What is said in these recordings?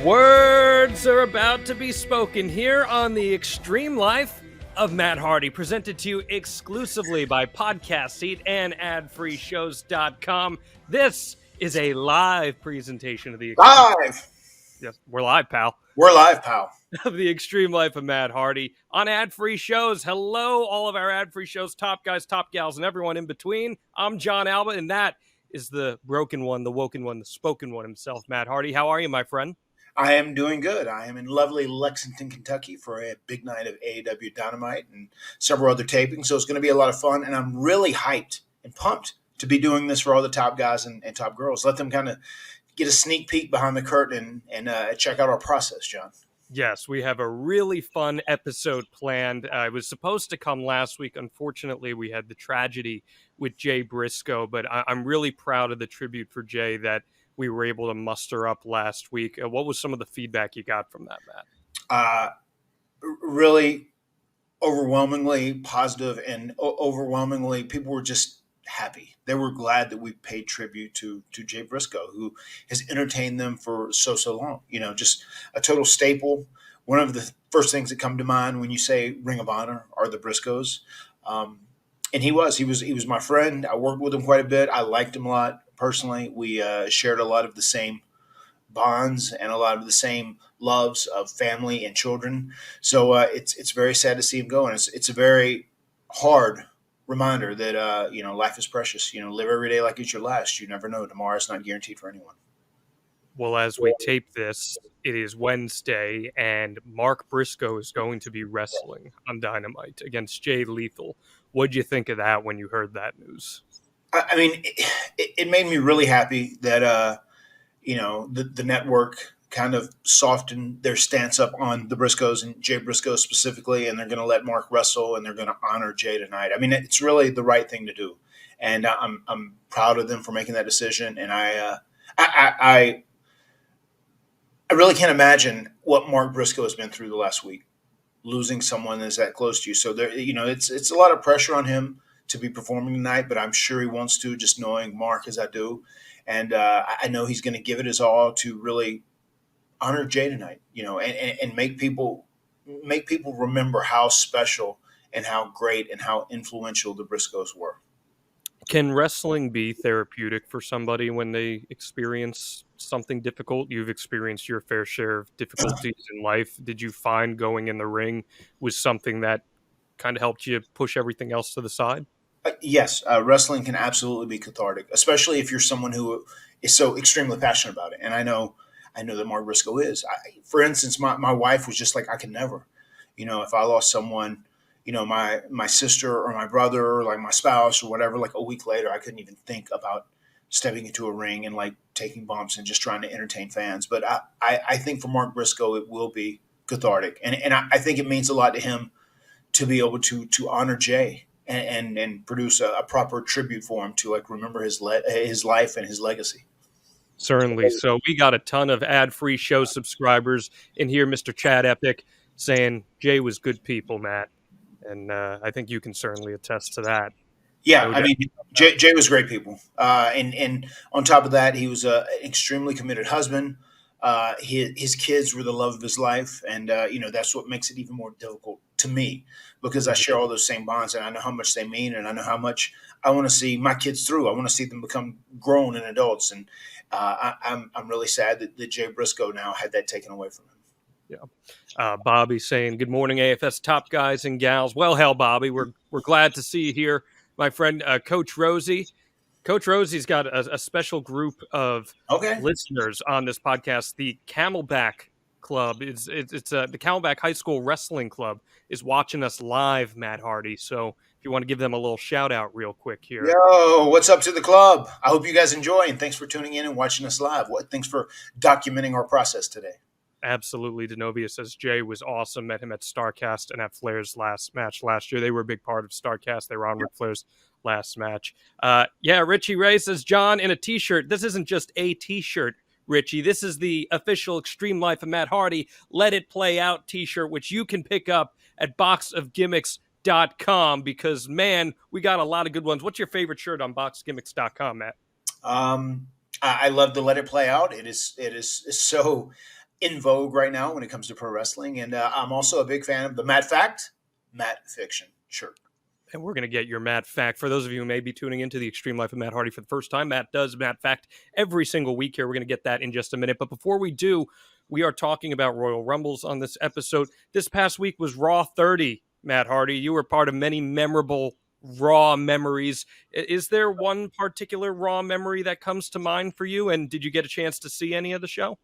Words are about to be spoken here on the Extreme Life of Matt Hardy, presented to you exclusively by Podcast Seat and AdFreeShows.com. This is a live presentation of the Live. Yes, we're live, pal. We're live, pal. Of the Extreme Life of Matt Hardy on Ad-Free Shows. Hello, all of our Ad-Free Shows, top guys, top gals, and everyone in between. I'm Jon Alba, and that is the broken one, the woken one, the spoken one himself, Matt Hardy. How are you, my friend? I am doing good. I am in lovely Lexington, Kentucky for a big night of AEW Dynamite and several other tapings. So it's going to be a lot of fun. And I'm really hyped and pumped to be doing this for all the top guys and top girls. Let them kind of get a sneak peek behind the curtain and check out our process, John. Yes, we have a really fun episode planned. It was supposed to come last week. Unfortunately, we had the tragedy with Jay Briscoe, but I'm really proud of the tribute for Jay that we were able to muster up last week. What was some of the feedback you got from that, Matt? Really overwhelmingly positive, and overwhelmingly people were just happy. They were glad that we paid tribute to Jay Briscoe, who has entertained them for so long. You know, just a total staple. One of the first things that come to mind when you say Ring of Honor are the Briscoes. And he was my friend. I worked with him quite a bit. I liked him a lot personally. We shared a lot of the same bonds and a lot of the same loves of family and children. So it's very sad to see him go, and it's a very hard reminder that life is precious. Live every day like it's your last. You never know. Tomorrow's not guaranteed for anyone. Well, as we tape this, it is Wednesday, and Mark Briscoe is going to be wrestling on Dynamite against Jay Lethal. What'd you think of that when you heard that news? I mean, it made me really happy that the network kind of softened their stance up on the Briscoes and Jay Briscoe specifically, and they're going to let Mark wrestle and they're going to honor Jay tonight. I mean, it's really the right thing to do, and I'm proud of them for making that decision. And I really can't imagine what Mark Briscoe has been through the last week, losing someone that's that close to you. So there, it's a lot of pressure on him to be performing tonight, but I'm sure he wants to, just knowing Mark as I do. And I know he's going to give it his all to really honor Jay tonight, and make people remember how special and how great and how influential the Briscoes were. Can wrestling be therapeutic for somebody when they experience something difficult? You've experienced your fair share of difficulties in life. Did you find going in the ring was something that kind of helped you push everything else to the side? Yes, wrestling can absolutely be cathartic, especially if you're someone who is so extremely passionate about it. And I know that Mark Briscoe is. For instance, my wife was just like, I could never, if I lost someone, my sister or my brother or like my spouse or whatever, like a week later, I couldn't even think about stepping into a ring and like taking bumps and just trying to entertain fans. But I think for Mark Briscoe, it will be cathartic. And I think it means a lot to him to be able to honor Jay and produce a proper tribute for him to like remember his life and his legacy. Certainly. So we got a ton of ad-free show subscribers in here. Mr. Chad Epic saying Jay was good people, Matt. And I think you can certainly attest to that. Yeah, I mean, Jay was great people. And on top of that, he was an extremely committed husband. His kids were the love of his life. And, that's what makes it even more difficult to me because I share all those same bonds and I know how much they mean and I know how much I want to see my kids through. I want to see them become grown and adults. And I'm really sad that Jay Briscoe now had that taken away from him. Yeah. Bobby saying, good morning, AFS top guys and gals. Well, hell, Bobby, we're glad to see you here. My friend, Coach Rosie. Coach Rosie's got a special group of listeners on this podcast. The Camelback Club the Camelback High School Wrestling Club is watching us live, Matt Hardy. So if you want to give them a little shout out real quick here. Yo, what's up to the club? I hope you guys enjoy and thanks for tuning in and watching us live. Thanks for documenting our process today. Absolutely. Denovia says Jay was awesome. Met him at StarCast and at Flair's last match last year. They were a big part of StarCast. They were on Ric Flair's last match. Richie Ray says, John, in a t-shirt. This isn't just a t-shirt, Richie. This is the official Extreme Life of Matt Hardy Let It Play Out t-shirt, which you can pick up at boxofgimmicks.com because, man, we got a lot of good ones. What's your favorite shirt on boxofgimmicks.com, Matt? I love the Let It Play Out. It is so in vogue right now when it comes to pro wrestling. And I'm also a big fan of the Matt Fact, Matt Fiction shirt. And we're going to get your Matt Fact. For those of you who may be tuning into the Extreme Life of Matt Hardy for the first time, Matt does Matt Fact every single week here. We're going to get that in just a minute. But before we do, we are talking about Royal Rumbles on this episode. This past week was Raw 30, Matt Hardy. You were part of many memorable Raw memories. Is there one particular Raw memory that comes to mind for you? And did you get a chance to see any of the show?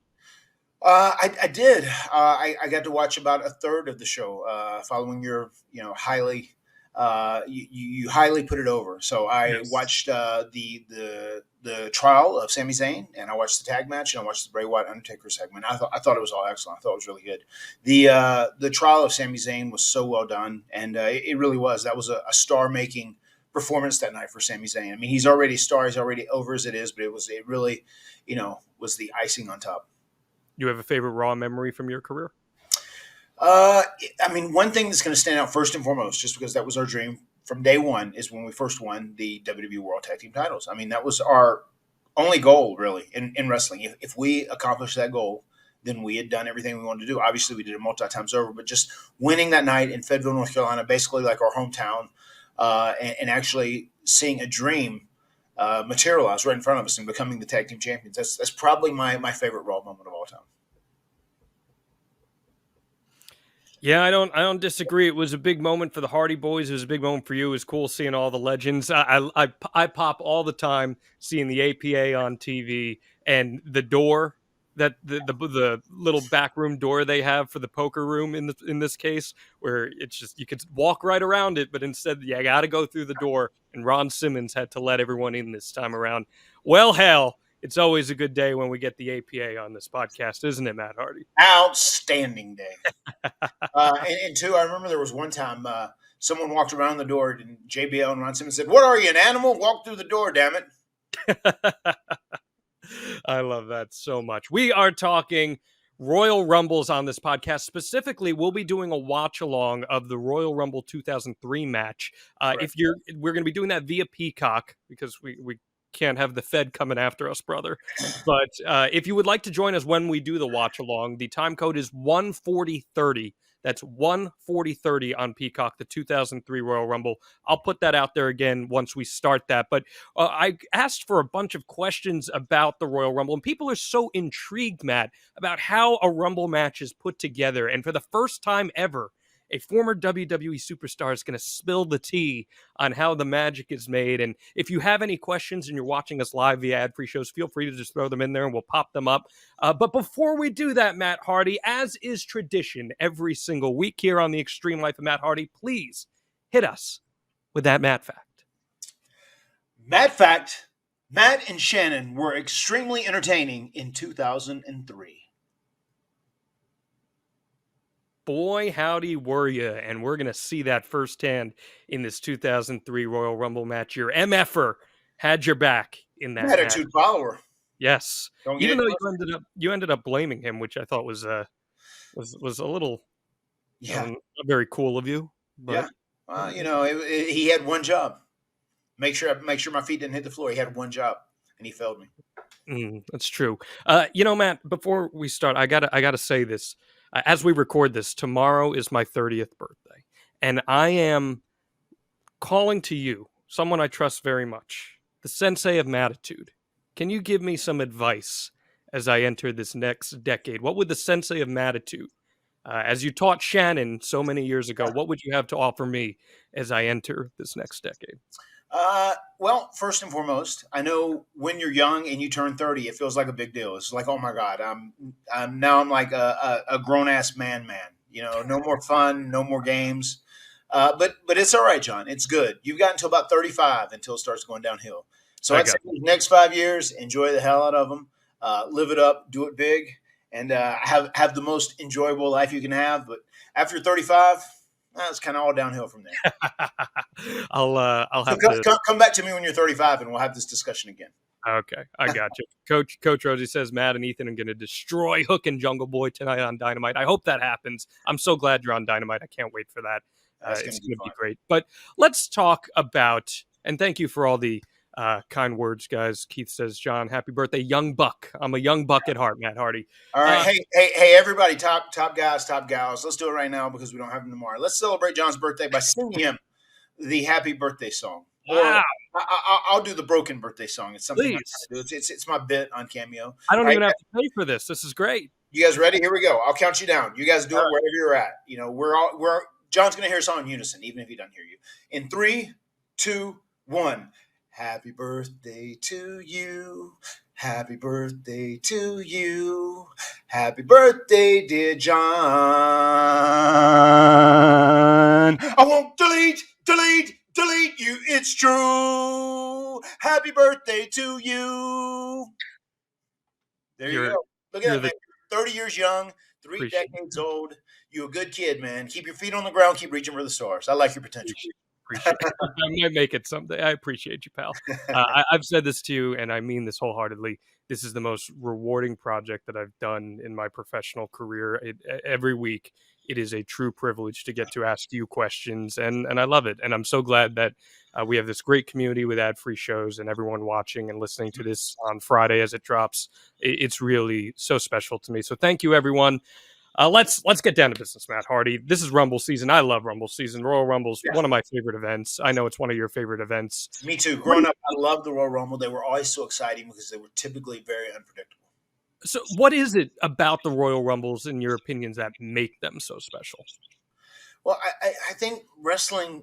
I did. I got to watch about a third of the show, following your, highly, you highly put it over. So I watched the trial of Sami Zayn, and I watched the tag match, and I watched the Bray Wyatt Undertaker segment. I thought it was all excellent. I thought it was really good. The trial of Sami Zayn was so well done, and it really was. That was a star making performance that night for Sami Zayn. I mean, he's already a star. He's already over as it is, but it really, was the icing on top. You have a favorite Raw memory from your career? One thing that's going to stand out first and foremost, just because that was our dream from day one, is when we first won the WWE World Tag Team titles. I mean, that was our only goal, really, in wrestling. If we accomplished that goal, then we had done everything we wanted to do. Obviously, we did it multiple times over, but just winning that night in Fayetteville, North Carolina, basically like our hometown, and actually seeing a dream materialize right in front of us and becoming the tag team champions. That's probably my favorite Raw moment of all time. Yeah, I don't disagree. It was a big moment for the Hardy Boys. It was a big moment for you. It was cool seeing all the legends. I pop all the time seeing the APA on TV and the door that the little back room door they have for the poker room in this case, where it's just you could walk right around it, but instead you got to go through the door. And Ron Simmons had to let everyone in this time around. Well, hell, it's always a good day when we get the APA on this podcast, isn't it, Matt Hardy? Outstanding day. And two, I remember there was one time someone walked around the door, and JBL and Ron Simmons said, "What are you, an animal? Walk through the door, damn it." I love that so much. We are talking Royal Rumbles on this podcast. Specifically, we'll be doing a watch along of the Royal Rumble 2003 match. We're going to be doing that via Peacock because we can't have the Fed coming after us, brother. But if you would like to join us when we do the watch along, the time code is 14030. That's 14030 on Peacock, the 2003 Royal Rumble. I'll put that out there again once we start that. But I asked for a bunch of questions about the Royal Rumble, and people are so intrigued, Matt, about how a Rumble match is put together. And for the first time ever, a former WWE superstar is going to spill the tea on how the magic is made. And if you have any questions and you're watching us live via ad-free shows, feel free to just throw them in there and we'll pop them up. But before we do that, Matt Hardy, as is tradition every single week here on the Extreme Life of Matt Hardy, please hit us with that Matt Fact. Matt Fact, Matt and Shannon were extremely entertaining in 2003. Boy, howdy were you, and we're going to see that firsthand in this 2003 Royal Rumble match. Your MFer had your back in that attitude match. Follower. Yes. Even though you ended up blaming him, which I thought was a little not very cool of you. But, he had one job. Make sure my feet didn't hit the floor. He had one job, and he failed me. That's true. Matt, before we start, I gotta say this. As we record this, tomorrow is my 30th birthday, and I am calling to you, someone I trust very much, the sensei of Mattitude. Can you give me some advice as I enter this next decade? What would the sensei of Mattitude, as you taught Shannon so many years ago, what would you have to offer me as I enter this next decade? Well, first and foremost, I know when you're young and you turn 30, it feels like a big deal. It's like, oh my God, I'm like a grown ass man. No more fun, no more games. But it's all right, John. It's good. You've got until about 35 until it starts going downhill. So I'd say the next 5 years, enjoy the hell out of them, live it up, do it big, and have the most enjoyable life you can have. But after 35, it's kind of all downhill from there. I'll have to come back to me when you're 35, and we'll have this discussion again. Okay, I got you. Coach Rosie says Matt and Ethan are going to destroy Hook and Jungle Boy tonight on Dynamite. I hope that happens. I'm so glad you're on Dynamite. I can't wait for that. It's going to be great. But let's talk about, and thank you for all the Kind words, guys. Keith says, John, happy birthday, young buck. I'm a young buck at heart, Matt Hardy. All right. Hey, everybody, top guys, top gals. Let's do it right now because we don't have him tomorrow. Let's celebrate John's birthday by singing him the happy birthday song. Wow. Or I'll do the broken birthday song. It's something I Please. do. It's my bit on Cameo. I don't even have to pay for this. This is great. You guys ready? Here we go. I'll count you down. You guys do it wherever you're at. You know, John's gonna hear us all in unison, even if he doesn't hear you. In 3, 2, 1. Happy birthday to you. Happy birthday to you. Happy birthday, dear John. I won't delete you. It's true. Happy birthday to you. There you go. Look at that, man. 30 years young, 3 decades old. You're a good kid, man. Keep your feet on the ground. Keep reaching for the stars. I like your potential. Appreciate it. I might make it someday. I appreciate you, pal. I've said this to you, and I mean this wholeheartedly. This is the most rewarding project that I've done in my professional career. Every week, it is a true privilege to get to ask you questions, and I love it. And I'm so glad that we have this great community with ad-free shows and everyone watching and listening to this on Friday as it drops. It's really so special to me. So thank you, everyone. Let's get down to business, Matt Hardy. This is Rumble season. I love Rumble season. Royal Rumble's one of my favorite events. I know it's one of your favorite events. Me too. Growing up, I loved the Royal Rumble. They were always so exciting because they were typically very unpredictable. So what is it about the Royal Rumbles, in your opinions, that make them so special? Well, I think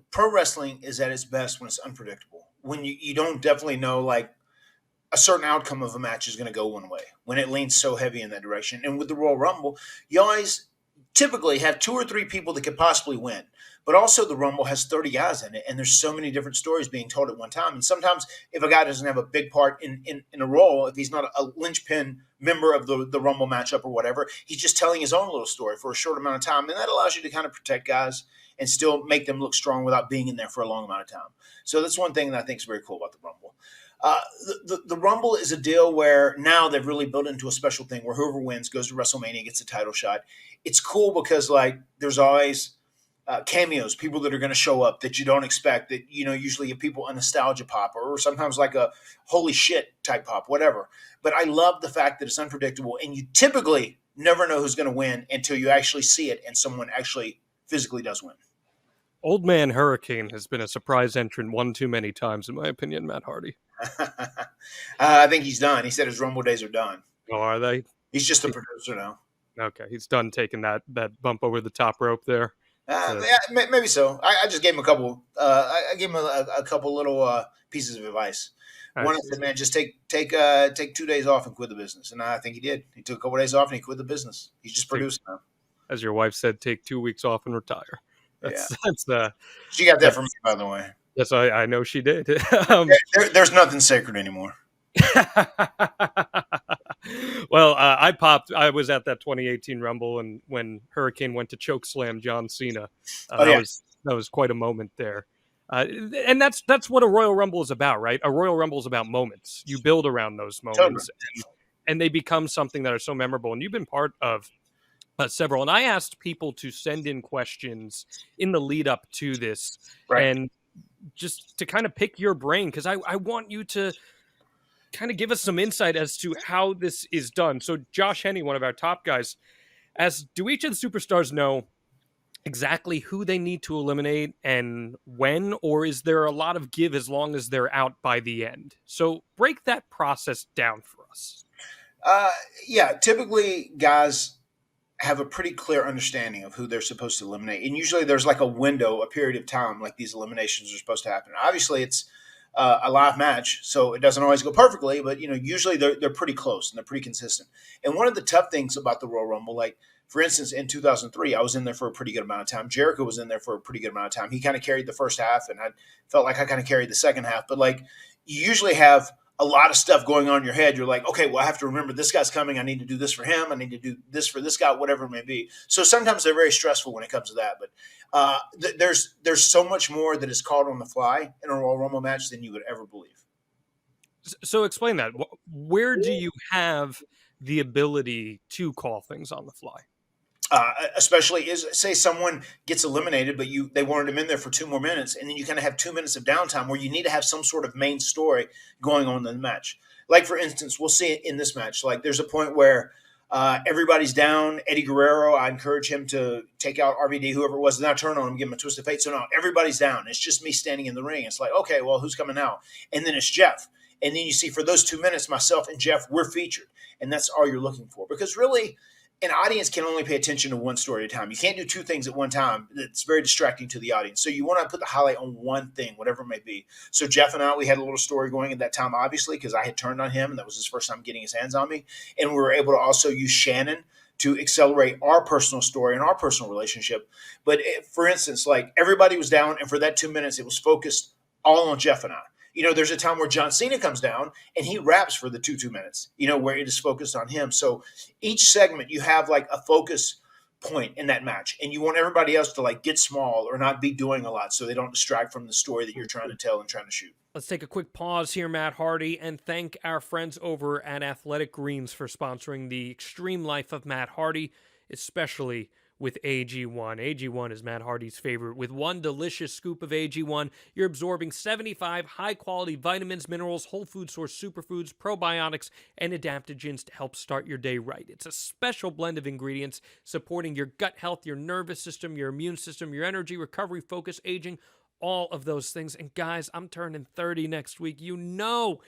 pro wrestling is at its best when it's unpredictable. When you don't definitely know, like, a certain outcome of a match is going to go one way when it leans so heavy in that direction. And with the Royal Rumble, you always typically have 2 or 3 people that could possibly win. But also the Rumble has 30 guys in it, and there's so many different stories being told at one time. And sometimes if a guy doesn't have a big part in a role, if he's not a linchpin member of the Rumble matchup or whatever, he's just telling his own little story for a short amount of time. And that allows you to kind of protect guys and still make them look strong without being in there for a long amount of time. So that's one thing that I think is very cool about the Rumble. The Rumble is a deal where now they've really built into a special thing where whoever wins goes to WrestleMania, gets a title shot. It's cool because, like, there's always cameos, people that are going to show up that you don't expect, that, you know, usually people a nostalgia pop or sometimes like a holy shit type pop, whatever. But I love the fact that it's unpredictable and you typically never know who's going to win until you actually see it and someone actually physically does win. Old Man Hurricane has been a surprise entrant one too many times, in my opinion, Matt Hardy. I think he's done. He said his Rumble days are done. Oh, are they? He's just a producer now. Okay, he's done taking that bump over the top rope there. Yeah, maybe so. I just gave him a couple. I gave him a couple little pieces of advice. One of them, man, just take 2 days off and quit the business, and I think he did. He took a couple of days off and he quit the business. He's just producing now. As your wife said, take 2 weeks off and retire. That's she got that from me, by the way. Yes, I know she did. There's nothing sacred anymore. Well, I was at that 2018 Rumble, and when Hurricane went to choke slam John Cena, that was quite a moment there. And that's what a Royal Rumble is about, right? A Royal Rumble is about moments. You build around those moments, and they become something that are so memorable. And you've been part of several. And I asked people to send in questions in the lead up to this, and just to kind of pick your brain, because I want you to kind of give us some insight as to how this is done. So Josh Henney, one of our top guys, asks, do each of the superstars know exactly who they need to eliminate and when, or is there a lot of give as long as they're out by the end? So break that process down for us. Typically guys have a pretty clear understanding of who they're supposed to eliminate. And usually there's like a window, a period of time, like these eliminations are supposed to happen. Obviously it's a live match, so it doesn't always go perfectly, but, you know, usually they're pretty close and they're pretty consistent. And one of the tough things about the Royal Rumble, like, for instance, in 2003, I was in there for a pretty good amount of time. Jericho was in there for a pretty good amount of time. He kind of carried the first half, and I felt like I kind of carried the second half. But, like, you usually have a lot of stuff going on in your head. You're like, okay, well, I have to remember this guy's coming. I need to do this for him. I need to do this for this guy, whatever it may be. So sometimes they're very stressful when it comes to that. But there's so much more that is called on the fly in a Royal Rumble match than you would ever believe. So explain that. Where do you have the ability to call things on the fly? Especially is say someone gets eliminated, but they wanted him in there for 2 more minutes, and then you kind of have 2 minutes of downtime where you need to have some sort of main story going on in the match. Like for instance, we'll see it in this match. Like there's a point where everybody's down. Eddie Guerrero, I encourage him to take out RVD, whoever it was, and now turn on him, give him a twist of fate. So now everybody's down. It's just me standing in the ring. It's like, okay, well, who's coming out? And then it's Jeff. And then you see for those 2 minutes, myself and Jeff, we're featured. And that's all you're looking for. Because really, an audience can only pay attention to one story at a time. You can't do 2 things at one time. It's very distracting to the audience. So you want to put the highlight on one thing, whatever it may be. So Jeff and I, we had a little story going at that time, obviously, because I had turned on him, and that was his first time getting his hands on me. And we were able to also use Shannon to accelerate our personal story and our personal relationship. But for instance, like everybody was down, and for that 2 minutes, it was focused all on Jeff and I. You know, there's a time where John Cena comes down and he raps for the 2 minutes, you know, where it is focused on him. So each segment, you have like a focus point in that match, and you want everybody else to like get small or not be doing a lot so they don't distract from the story that you're trying to tell and trying to shoot. Let's take a quick pause here, Matt Hardy, and thank our friends over at Athletic Greens for sponsoring the extreme life of Matt Hardy, especially with AG1. AG1 is Matt Hardy's favorite. With one delicious scoop of AG1, you're absorbing 75 high-quality vitamins, minerals, whole food source superfoods, probiotics, and adaptogens to help start your day right. It's a special blend of ingredients supporting your gut health, your nervous system, your immune system, your energy, recovery, focus, aging, all of those things. And guys, I'm turning 30 next week. You know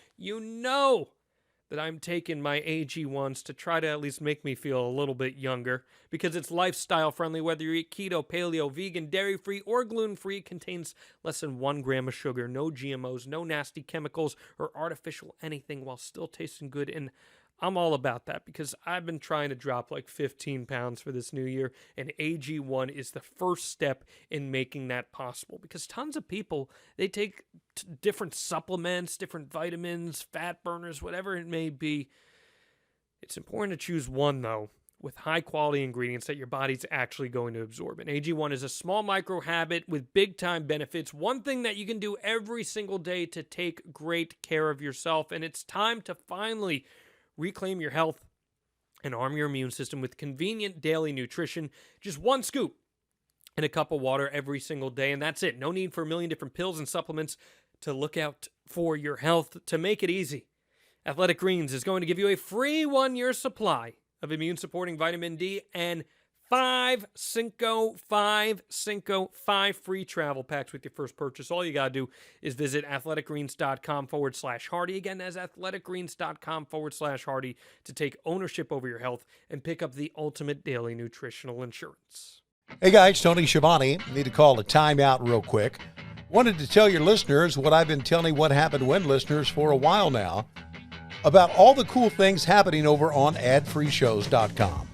that I'm taking my AG1s to try to at least make me feel a little bit younger, because it's lifestyle friendly. Whether you eat keto, paleo, vegan, dairy-free, or gluten-free, it contains less than 1 gram of sugar, no GMOs, no nasty chemicals or artificial anything, while still tasting good. And I'm all about that, because I've been trying to drop like 15 pounds for this new year, and AG1 is the first step in making that possible. Because tons of people, they take different supplements, different vitamins, fat burners, whatever it may be. It's important to choose one, though, with high-quality ingredients that your body's actually going to absorb. And AG1 is a small micro habit with big-time benefits, one thing that you can do every single day to take great care of yourself. And it's time to finally reclaim your health and arm your immune system with convenient daily nutrition. Just 1 scoop in a cup of water every single day, and that's it. No need for a million different pills and supplements to look out for your health. To make it easy, Athletic Greens is going to give you a free 1-year supply of immune-supporting vitamin D and 5 free travel packs with your first purchase. All you got to do is visit athleticgreens.com/Hardy. Again, that's athleticgreens.com/Hardy to take ownership over your health and pick up the ultimate daily nutritional insurance. Hey guys, Tony Schiavone. Need to call a timeout real quick. Wanted to tell your listeners what I've been telling What Happened When listeners for a while now about all the cool things happening over on adfreeshows.com.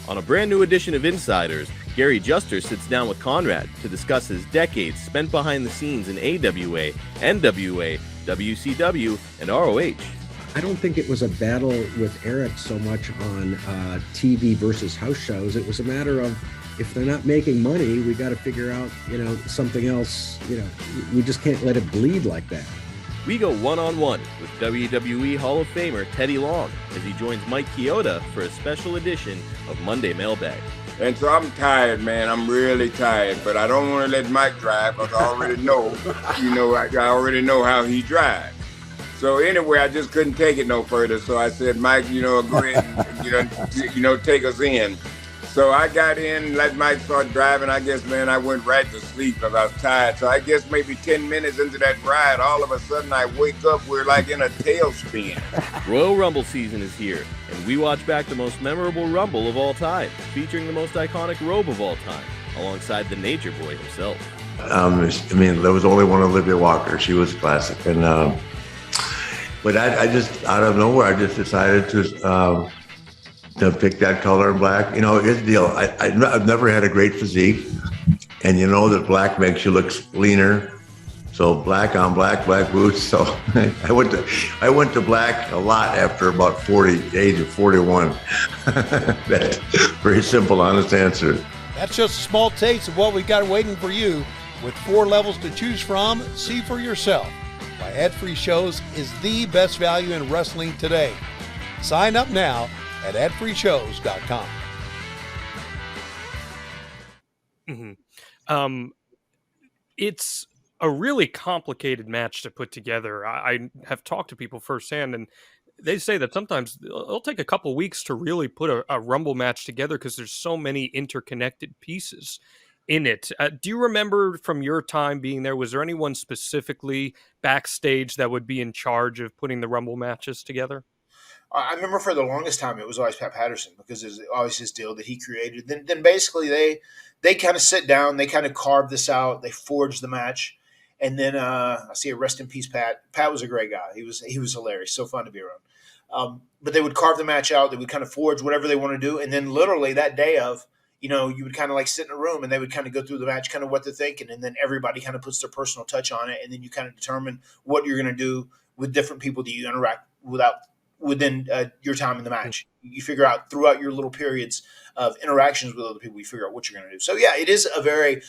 On a brand new edition of Insiders, Gary Juster sits down with Conrad to discuss his decades spent behind the scenes in AWA, NWA, WCW, and ROH. I don't think it was a battle with Eric so much on TV versus house shows. It was a matter of, if they're not making money, we got to figure out, something else. We just can't let it bleed like that. We go one-on-one with WWE Hall of Famer Teddy Long as he joins Mike Chioda for a special edition of Monday Mailbag. And so I'm tired, man. I'm really tired, but I don't want to let Mike drive because I already know, I already know how he drives. So anyway, I just couldn't take it no further. So I said, Mike, go ahead and, take us in. So I got in, let Mike start driving. I guess, man, I went right to sleep because I was tired. So I guess maybe 10 minutes into that ride, all of a sudden I wake up, we're like in a tailspin. Royal Rumble season is here, and we watch back the most memorable Rumble of all time, featuring the most iconic robe of all time, alongside the Nature Boy himself. There was only one Olivia Walker. She was classic. And but I just, out of nowhere, I just decided to pick that color in black. Here's the deal. I've never had a great physique, and that black makes you look leaner. So black on black, black boots. So I went to black a lot after about age of 41. That's very simple, honest answer. That's just a small taste of what we got waiting for you. With 4 levels to choose from, see for yourself why ad-free shows is the best value in wrestling today. Sign up now at adfreeshows.com. Mhm. Um, it's a really complicated match to put together. I have talked to people firsthand, and they say that sometimes it'll take a couple weeks to really put a Rumble match together because there's so many interconnected pieces in it. Do you remember from your time being there, was there anyone specifically backstage that would be in charge of putting the Rumble matches together? I remember for the longest time it was always Pat Patterson because it's always his deal that he created. Then basically they kind of sit down, they kind of carve this out, they forge the match, and then I see a rest in peace Pat. Pat was a great guy. He was hilarious, so fun to be around. But they would carve the match out. They would kind of forge whatever they want to do, and then literally that day of, you would kind of like sit in a room and they would kind of go through the match, kind of what they're thinking, and then everybody kind of puts their personal touch on it, and then you kind of determine what you're going to do with different people that you interact within your time in the match. You figure out throughout your little periods of interactions with other people, you figure out what you're going to do. So yeah, it is a very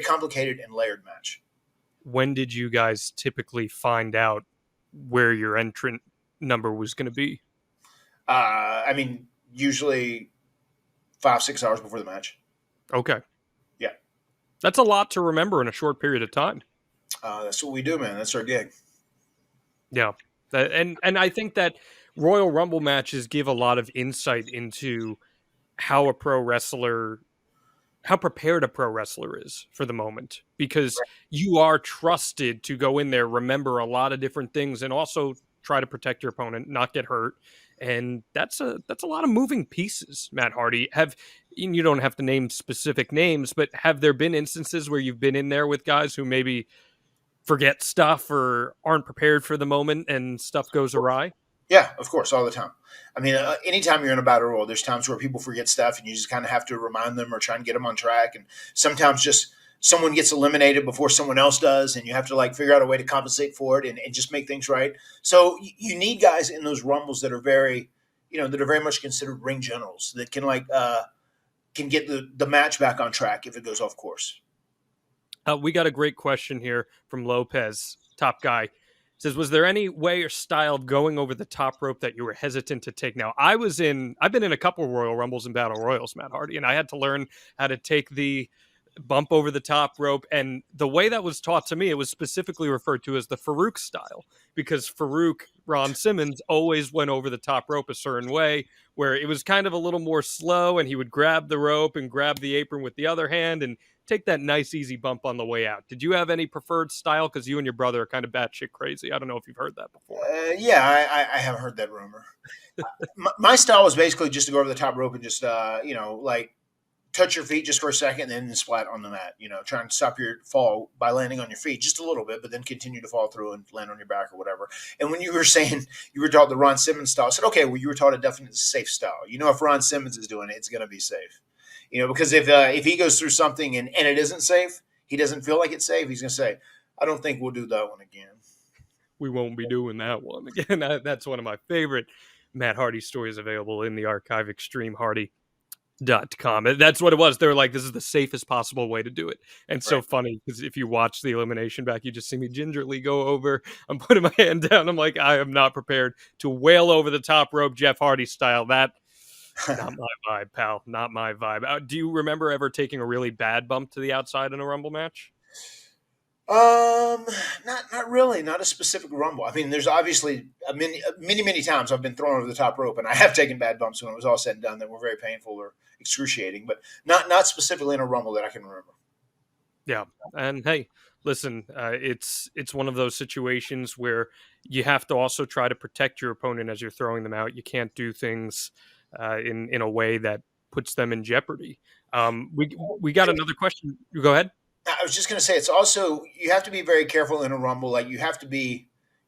complicated and layered match. When did you guys typically find out where your entrant number was going to be? I mean, usually 5-6 hours before the match. Okay. Yeah. That's a lot to remember in a short period of time. That's what we do, man. That's our gig. Yeah. And I think that Royal Rumble matches give a lot of insight into how prepared a pro wrestler is for the moment, because you are trusted to go in there, remember a lot of different things, and also try to protect your opponent, not get hurt. And that's a lot of moving pieces, Matt Hardy. You don't have to name specific names, but have there been instances where you've been in there with guys who maybe forget stuff or aren't prepared for the moment and stuff goes awry? Yeah, of course, all the time. I mean, anytime you're in a battle royal, there's times where people forget stuff and you just kind of have to remind them or try and get them on track. And sometimes just someone gets eliminated before someone else does, and you have to like figure out a way to compensate for it and just make things right. So you need guys in those rumbles that are very much considered ring generals that can get the match back on track if it goes off course. We got a great question here from Lopez, top guy. Says, was there any way or style of going over the top rope that you were hesitant to take? Now, I've been in a couple of Royal Rumbles and Battle Royals, Matt Hardy, and I had to learn how to take the bump over the top rope. And the way that was taught to me, it was specifically referred to as the Farouk style, because Farouk, Ron Simmons, always went over the top rope a certain way, where it was kind of a little more slow, and he would grab the rope and grab the apron with the other hand and take that nice, easy bump on the way out. Did you have any preferred style? Because you and your brother are kind of batshit crazy. I don't know if you've heard that before. Yeah, I have heard that rumor. My style was basically just to go over the top rope and just, touch your feet just for a second and then splat on the mat. Try and stop your fall by landing on your feet just a little bit, but then continue to fall through and land on your back or whatever. And when you were saying you were taught the Ron Simmons style, I said, okay, well, you were taught a definite safe style. If Ron Simmons is doing it, it's going to be safe. Because if he goes through something and it isn't safe, he doesn't feel like it's safe, he's going to say, I don't think we'll do that one again. We won't be doing that one again. That's one of my favorite Matt Hardy stories available in the archive, extremehardy.com. That's what it was. They were like, this is the safest possible way to do it. And so funny, because if you watch the elimination back, you just see me gingerly go over. I'm putting my hand down. I'm like, I am not prepared to wail over the top rope Jeff Hardy style. That not my vibe, pal. Not my vibe. Do you remember ever taking a really bad bump to the outside in a Rumble match? Not really. Not a specific Rumble. I mean, there's obviously many times I've been thrown over the top rope, and I have taken bad bumps when it was all said and done that were very painful or excruciating, but not specifically in a Rumble that I can remember. Yeah, and hey, listen, it's one of those situations where you have to also try to protect your opponent as you're throwing them out. You can't do things in a way that puts them in jeopardy. We got another question. You go ahead. I was just going to say, it's also, you have to be very careful in a Rumble. Like you have to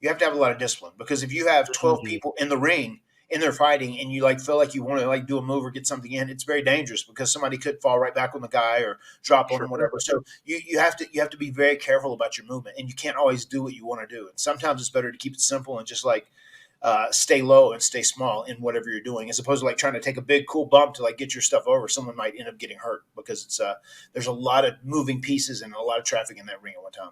have a lot of discipline, because if you have 12 people in the ring and they're fighting and you feel like you want to do a move or get something in, it's very dangerous because somebody could fall right back on the guy or drop on him, whatever. So you have to be very careful about your movement, and you can't always do what you want to do. And sometimes it's better to keep it simple and just stay low and stay small in whatever you're doing, as opposed to trying to take a big cool bump to get your stuff over. Someone might end up getting hurt because it's there's a lot of moving pieces and a lot of traffic in that ring at one time.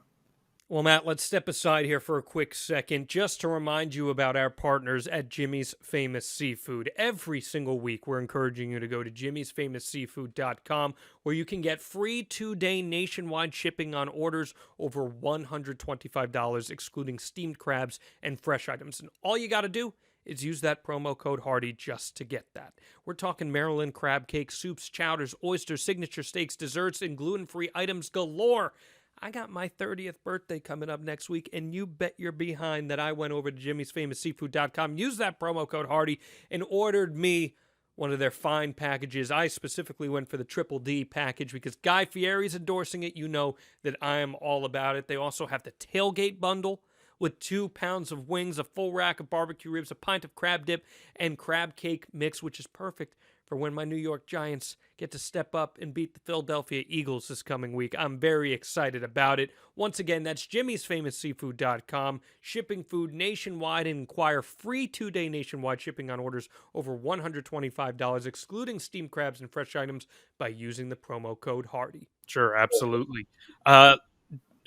Well, Matt, let's step aside here for a quick second just to remind you about our partners at Jimmy's Famous Seafood. Every single week, we're encouraging you to go to jimmysfamousseafood.com where you can get free 2-day nationwide shipping on orders over $125, excluding steamed crabs and fresh items. And all you got to do is use that promo code HARDY just to get that. We're talking Maryland crab cakes, soups, chowders, oysters, signature steaks, desserts, and gluten-free items galore. I got my 30th birthday coming up next week, and you bet your behind that I went over to jimmysfamousseafood.com, used that promo code HARDY, and ordered me one of their fine packages. I specifically went for the Triple D package because Guy Fieri's endorsing it. You know that I am all about it. They also have the tailgate bundle with 2 pounds of wings, a full rack of barbecue ribs, a pint of crab dip, and crab cake mix, which is perfect for when my New York Giants get to step up and beat the Philadelphia Eagles this coming week. I'm very excited about it. Once again, that's jimmysfamousseafood.com. Shipping food nationwide and acquire free 2-day nationwide shipping on orders over $125, excluding steamed crabs and fresh items, by using the promo code HARDY. Sure, absolutely. I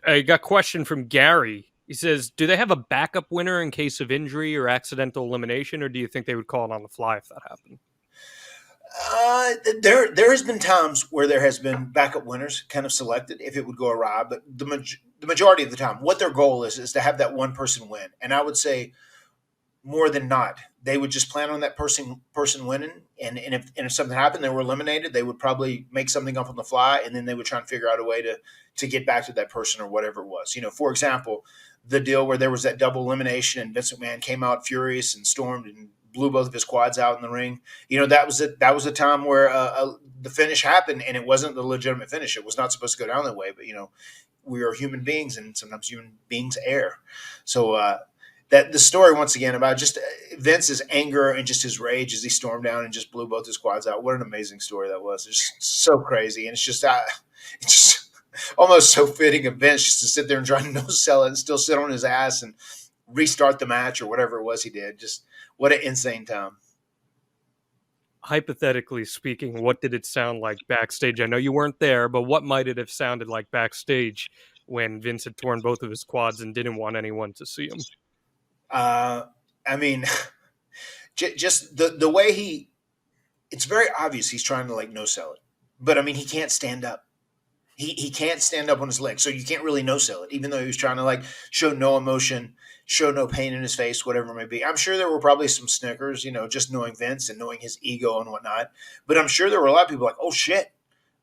got a question from Gary. He says, do they have a backup winner in case of injury or accidental elimination, or do you think they would call it on the fly if that happened? There has been times where there has been backup winners kind of selected if it would go awry, but the majority of the time, what their goal is to have that one person win. And I would say more than not, they would just plan on that person winning. And if something happened, they were eliminated, they would probably make something up on the fly, and then they would try and figure out a way to get back to that person or whatever it was. You know, for example, the deal where there was that double elimination and Vince McMahon came out furious and stormed and blew both of his quads out in the ring. You know, that was a time where the finish happened, and it wasn't the legitimate finish. It was not supposed to go down that way, but, you know, we are human beings, and sometimes human beings err. So that the story, once again, about just Vince's anger and just his rage as he stormed down and just blew both his quads out. What an amazing story that was. It's just so crazy, and it's just almost so fitting of Vince just to sit there and try to no-sell it and still sit on his ass and restart the match or whatever it was he did. Just what an insane time. Hypothetically speaking, what did it sound like backstage? I know you weren't there, but what might it have sounded like backstage when Vince had torn both of his quads and didn't want anyone to see him? I mean, just the way it's very obvious he's trying to like no-sell it. But, I mean, he can't stand up. He can't stand up on his legs, so you can't really no-sell it, even though he was trying to like show no emotion, show no pain in his face, whatever it may be. I'm sure there were probably some snickers, you know, just knowing Vince and knowing his ego and whatnot. But I'm sure there were a lot of people like, oh, shit.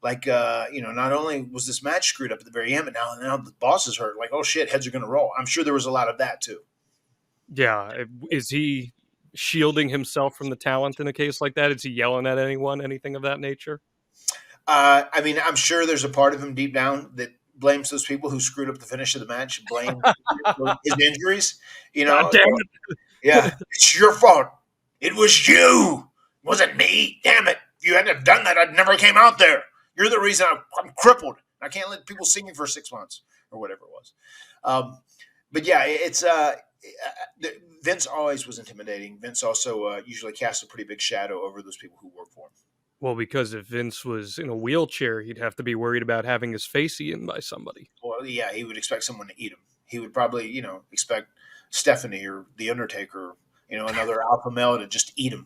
Like, you know, not only was this match screwed up at the very end, but now the boss is hurt. Like, oh, shit, heads are going to roll. I'm sure there was a lot of that, too. Yeah. Is he shielding himself from the talent in a case like that? Is he yelling at anyone, anything of that nature? I mean, I'm sure there's a part of him deep down that blames those people who screwed up the finish of the match, blame his injuries. You know, God damn it. Yeah, it's your fault. It was you. It wasn't me. Damn it. If you hadn't have done that, I'd never came out there. You're the reason I'm crippled. I can't let people see me for 6 months or whatever it was. But yeah, it's Vince always was intimidating. Vince also usually cast a pretty big shadow over those people who work for him. Well, because if Vince was in a wheelchair, he'd have to be worried about having his face eaten by somebody. Well, yeah, he would expect someone to eat him. He would probably, you know, expect Stephanie or The Undertaker, you know, another alpha male to just eat him.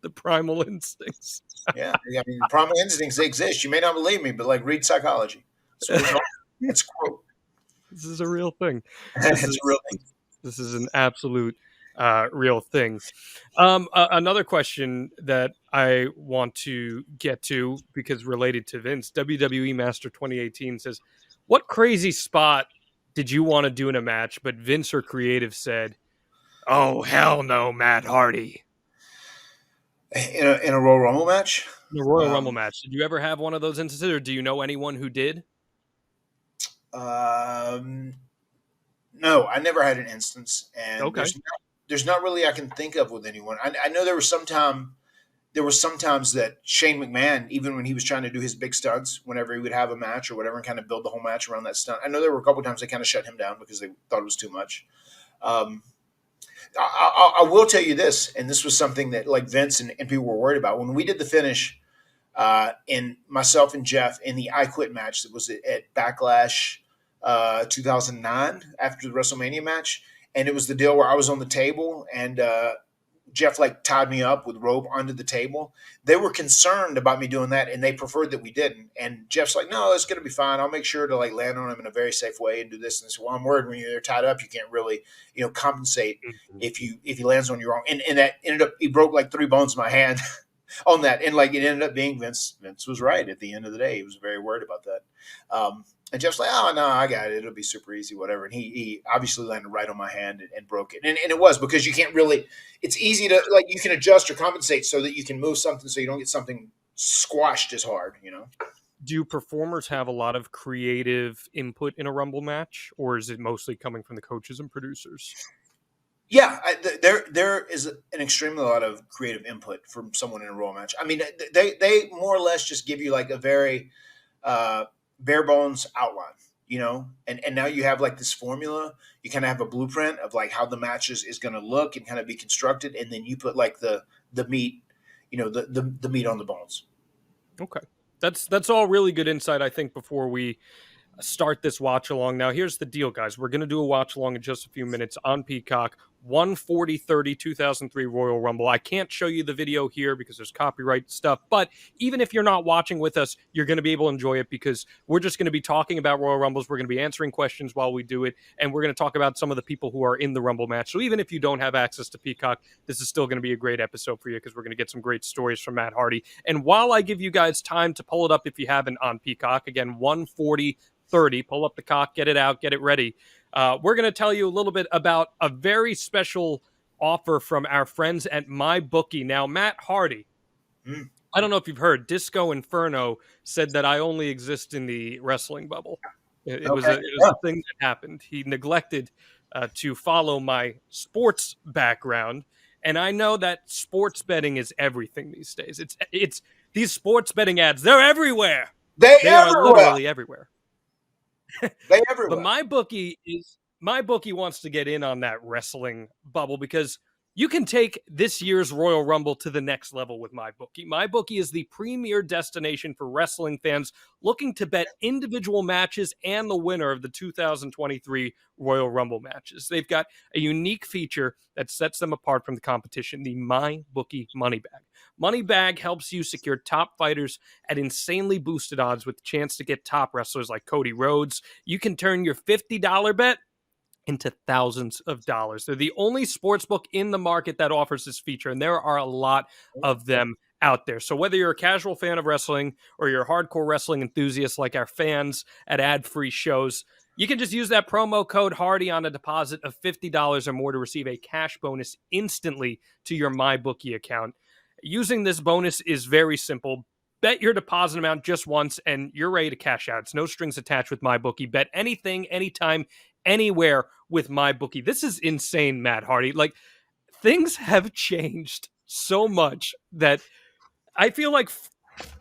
The primal instincts. Yeah, I mean, primal instincts, they exist. You may not believe me, but like read psychology. It's a quote. This is a real thing. It's a real thing. This is an absolute real thing. Another question that I want to get to, because related to Vince, WWE Master 2018 says, what crazy spot did you want to do in a match, but Vince or creative said, oh, hell no, Matt Hardy? In a Royal Rumble match? In a Royal Rumble match. Did you ever have one of those instances, or do you know anyone who did? No, I never had an instance, and okay. There's not really I can think of with anyone. I know there were some times that Shane McMahon, even when he was trying to do his big stunts, whenever he would have a match or whatever, and kind of build the whole match around that stunt. I know there were a couple of times they kind of shut him down because they thought it was too much. I will tell you this, and this was something that like Vince and people were worried about when we did the finish. In myself and Jeff in the I Quit match that was at Backlash 2009 after the WrestleMania match, and it was the deal where I was on the table and Jeff like tied me up with rope under the table. They were concerned about me doing that, and they preferred that we didn't. And Jeff's like, "No, it's going to be fine. I'll make sure to like land on him in a very safe way and do this." And so, well, I'm worried when you're tied up, you can't really, compensate if he lands on you wrong. And that ended up, he broke like 3 bones in my hand on that, and like it ended up being Vince. Vince was right at the end of the day. He was very worried about that. And Jeff's like, "Oh no, I got it. It'll be super easy, whatever." And he obviously landed right on my hand and broke it. And it was because you can't really. It's easy to like you can adjust or compensate so that you can move something so you don't get something squashed as hard. Do performers have a lot of creative input in a Rumble match, or is it mostly coming from the coaches and producers? Yeah, there is an extremely lot of creative input from someone in a Raw match. I mean, they more or less just give you like a very bare bones outline, and now you have like this formula. You kind of have a blueprint of like how the match is going to look and kind of be constructed, and then you put like the meat, the meat on the bones. Okay, that's all really good insight. I think before we start this watch along. Now, here's the deal, guys. We're going to do a watch along in just a few minutes on Peacock. 1/40/30 2003 Royal Rumble. I can't show you the video here because there's copyright stuff, but even if you're not watching with us, you're going to be able to enjoy it because we're just going to be talking about Royal Rumbles. We're going to be answering questions while we do it, and we're going to talk about some of the people who are in the Rumble match. So even if you don't have access to Peacock, this is still going to be a great episode for you because we're going to get some great stories from Matt Hardy. And while I give you guys time to pull it up if you haven't on Peacock, again, 1/40/30, pull up the cock, get it out, get it ready. We're going to tell you a little bit about a very special offer from our friends at MyBookie. Now, Matt Hardy, I don't know if you've heard, Disco Inferno said that I only exist in the wrestling bubble. It was a thing that happened. He neglected to follow my sports background, and I know that sports betting is everything these days. It's these sports betting ads, they're everywhere. They are literally everywhere. They everywhere. But MyBookie wants to get in on that wrestling bubble because you can take this year's Royal Rumble to the next level with MyBookie. MyBookie is the premier destination for wrestling fans looking to bet individual matches and the winner of the 2023 Royal Rumble matches. They've got a unique feature that sets them apart from the competition, the MyBookie Money Bag. Money Bag helps you secure top fighters at insanely boosted odds with a chance to get top wrestlers like Cody Rhodes. You can turn your $50 bet into thousands of dollars. They're the only sportsbook in the market that offers this feature, and there are a lot of them out there. So whether you're a casual fan of wrestling or you're a hardcore wrestling enthusiast like our fans at ad-free shows, you can just use that promo code Hardy on a deposit of $50 or more to receive a cash bonus instantly to your MyBookie account. Using this bonus is very simple. Bet your deposit amount just once, and you're ready to cash out. It's no strings attached with MyBookie. Bet anything, anytime, anywhere with MyBookie. This is insane, Matt Hardy. Like, things have changed so much that I feel like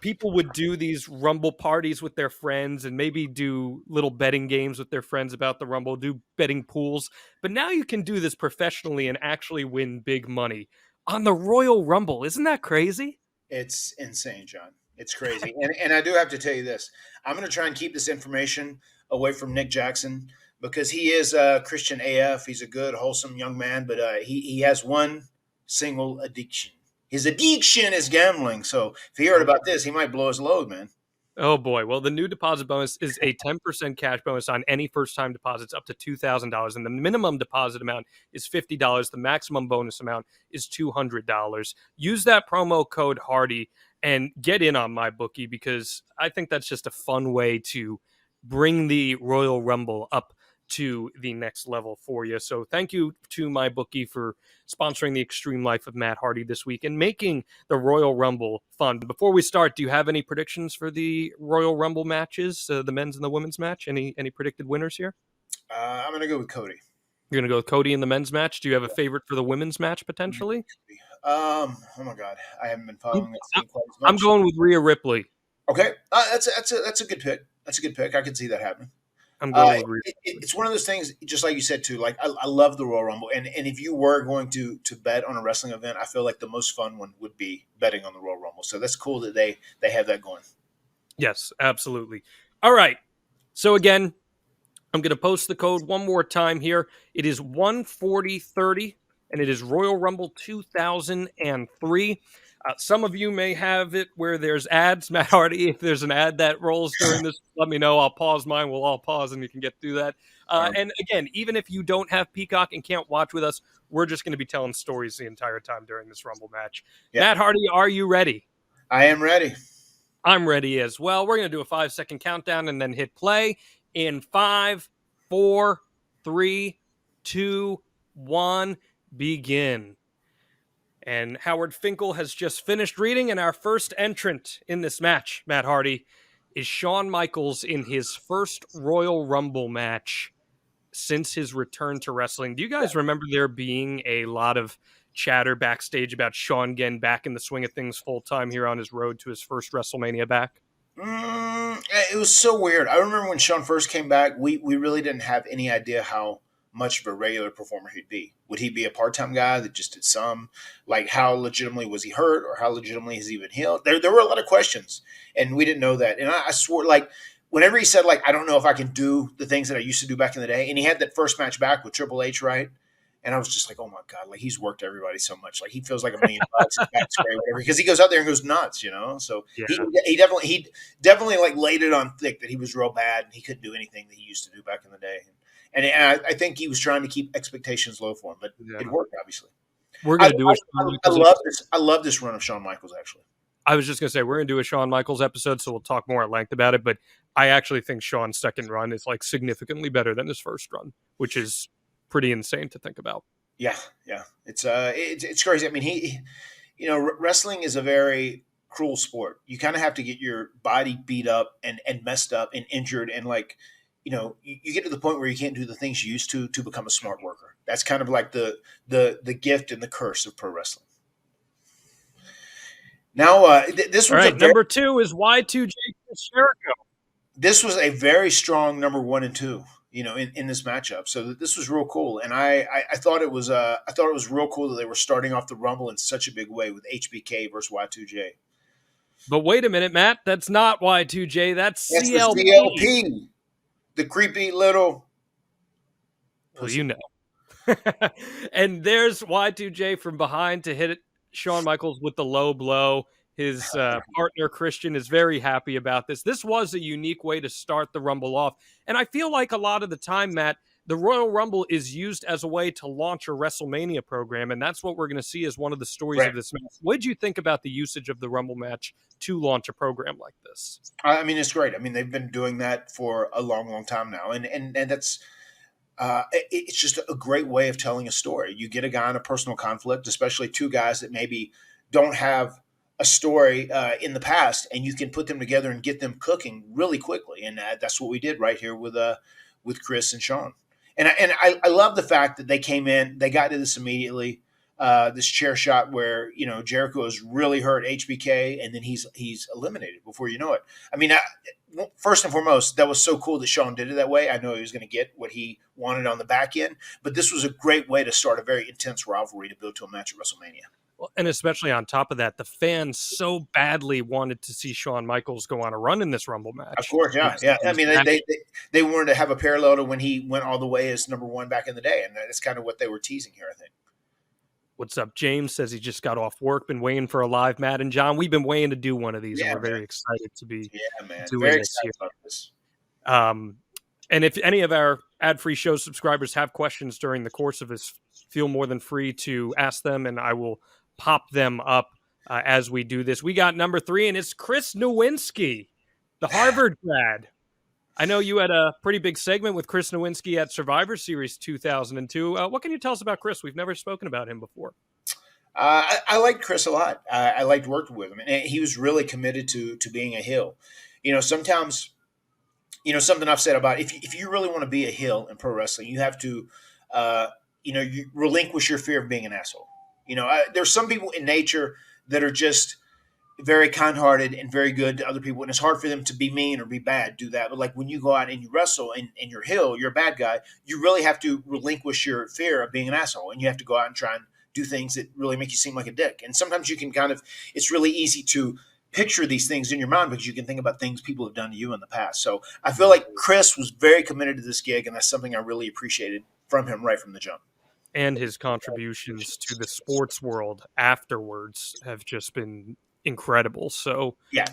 people would do these Rumble parties with their friends and maybe do little betting games with their friends about the Rumble, do betting pools. But now you can do this professionally and actually win big money on the Royal Rumble. Isn't that crazy? It's insane, John. It's crazy. And I do have to tell you this. I'm going to try and keep this information away from Nick Jackson because he is Christian AF. He's a good, wholesome young man, but he has one single addiction. His addiction is gambling. So if he heard about this, he might blow his load, man. Oh, boy. Well, the new deposit bonus is a 10% cash bonus on any first-time deposits up to $2,000. And the minimum deposit amount is $50. The maximum bonus amount is $200. Use that promo code Hardy and get in on MyBookie because I think that's just a fun way to bring the Royal Rumble up to the next level for you. So thank you to MyBookie for sponsoring the extreme life of Matt Hardy this week and making the Royal Rumble fun. Before we start, do you have any predictions for the Royal Rumble matches, the men's and the women's match? Any predicted winners here? I'm going to go with Cody. You're going to go with Cody in the men's match? Do you have a favorite for the women's match potentially? Oh my God, I haven't been following that quite as much. I'm going with Rhea Ripley. Okay, that's a good pick. That's a good pick. I can see that happening. I'm going with Rhea. It's one of those things, just like you said too. Like I love the Royal Rumble, and if you were going to bet on a wrestling event, I feel like the most fun one would be betting on the Royal Rumble. So that's cool that they have that going. Yes, absolutely. All right. So again, I'm going to post the code one more time here. It is 14030, and it is Royal Rumble 2003. Some of you may have it where there's ads. Matt Hardy, if there's an ad that rolls during this, let me know. I'll pause mine. We'll all pause, and you can get through that. And again, even if you don't have Peacock and can't watch with us, we're just going to be telling stories the entire time during this Rumble match. Yep. Matt Hardy, are you ready? I am ready. I'm ready as well. We're going to do a 5-second countdown and then hit play in 5, 4, 3, 2, 1, begin. And Howard Finkel has just finished reading, and our first entrant in this match, Matt Hardy, is Shawn Michaels in his first Royal Rumble match since his return to wrestling. Do you guys remember there being a lot of chatter backstage about Shawn getting back in the swing of things full-time here on his road to his first WrestleMania back? It was so weird. I remember when Shawn first came back, we really didn't have any idea how much of a regular performer he'd be. Would he be a part-time guy that just did some? Like, how legitimately was he hurt, or how legitimately has he been healed? There were a lot of questions, and we didn't know that. And I swore, like, whenever he said, like, I don't know if I can do the things that I used to do back in the day, and he had that first match back with Triple H, right? And I was just like, oh my God, like, he's worked everybody so much. Like, he feels like $1 million. His back's great, whatever. Because he goes out there and goes nuts, you know? So yeah. he definitely like laid it on thick that he was real bad and he couldn't do anything that he used to do back in the day. And I think he was trying to keep expectations low for him, but it worked, obviously. We're going to do it. I love this run of Shawn Michaels, actually. I was just going to say, we're going to do a Shawn Michaels episode, so we'll talk more at length about it. But I actually think Shawn's second run is like significantly better than his first run, which is pretty insane to think about. Yeah. It's crazy. I mean, wrestling is a very cruel sport. You kind of have to get your body beat up and messed up and injured, and like, you get to the point where you can't do the things you used to become a smart worker. That's kind of like the gift and the curse of pro wrestling. Now, this was number 2 is Y2J Jericho. This was a very strong number 1 and 2, in this matchup. So this was real cool, and I thought it was real cool that they were starting off the Rumble in such a big way with HBK versus Y2J. But wait a minute, Matt, that's not Y2J. That's CLP. The CLP. The creepy little. Well, you know. And there's Y2J from behind to hit it. Shawn Michaels with the low blow. His partner, Christian, is very happy about this. This was a unique way to start the Rumble off. And I feel like a lot of the time, Matt, the Royal Rumble is used as a way to launch a WrestleMania program. And that's what we're going to see as one of the stories of this match. What did you think about the usage of the Rumble match to launch a program like this? I mean, it's great. I mean, they've been doing that for a long, long time now. And that's it's just a great way of telling a story. You get a guy in a personal conflict, especially two guys that maybe don't have a story in the past, and you can put them together and get them cooking really quickly. And that's what we did right here with Chris and Shawn. And I love the fact that they came in, they got to this immediately. This chair shot where Jericho is really hurt HBK, and then he's eliminated before you know it. I mean, first and foremost, that was so cool that Shawn did it that way. I know he was going to get what he wanted on the back end, but this was a great way to start a very intense rivalry to build to a match at WrestleMania. Well, and especially on top of that, the fans so badly wanted to see Shawn Michaels go on a run in this Rumble match. Of course, yeah. I mean, they wanted to have a parallel to when he went all the way as number 1 back in the day, and that's kind of what they were teasing here, I think. What's up? James says he just got off work, been waiting for a live Matt and Jon. We've been waiting to do one of these, and we're very excited to be doing this here. About this. And if any of our ad-free show subscribers have questions during the course of this, feel more than free to ask them, and I will pop them up as we do this. We got number 3, and it's Chris Nowinski, the Harvard grad. I know you had a pretty big segment with Chris Nowinski at Survivor Series 2002. What can you tell us about Chris? We've never spoken about him before. I liked Chris a lot. I liked working with him, and he was really committed to being a heel. Sometimes, something I've said about if you really want to be a heel in pro wrestling, you have to, you relinquish your fear of being an asshole. There's some people in nature that are just very kind-hearted and very good to other people, and it's hard for them to be mean or be bad, do that. But like when you go out and you wrestle and you're heel, you're a bad guy, you really have to relinquish your fear of being an asshole, and you have to go out and try and do things that really make you seem like a dick. And sometimes you can it's really easy to picture these things in your mind because you can think about things people have done to you in the past. So I feel like Chris was very committed to this gig, and that's something I really appreciated from him right from the jump. And his contributions to the sports world afterwards have just been incredible. So Yeah.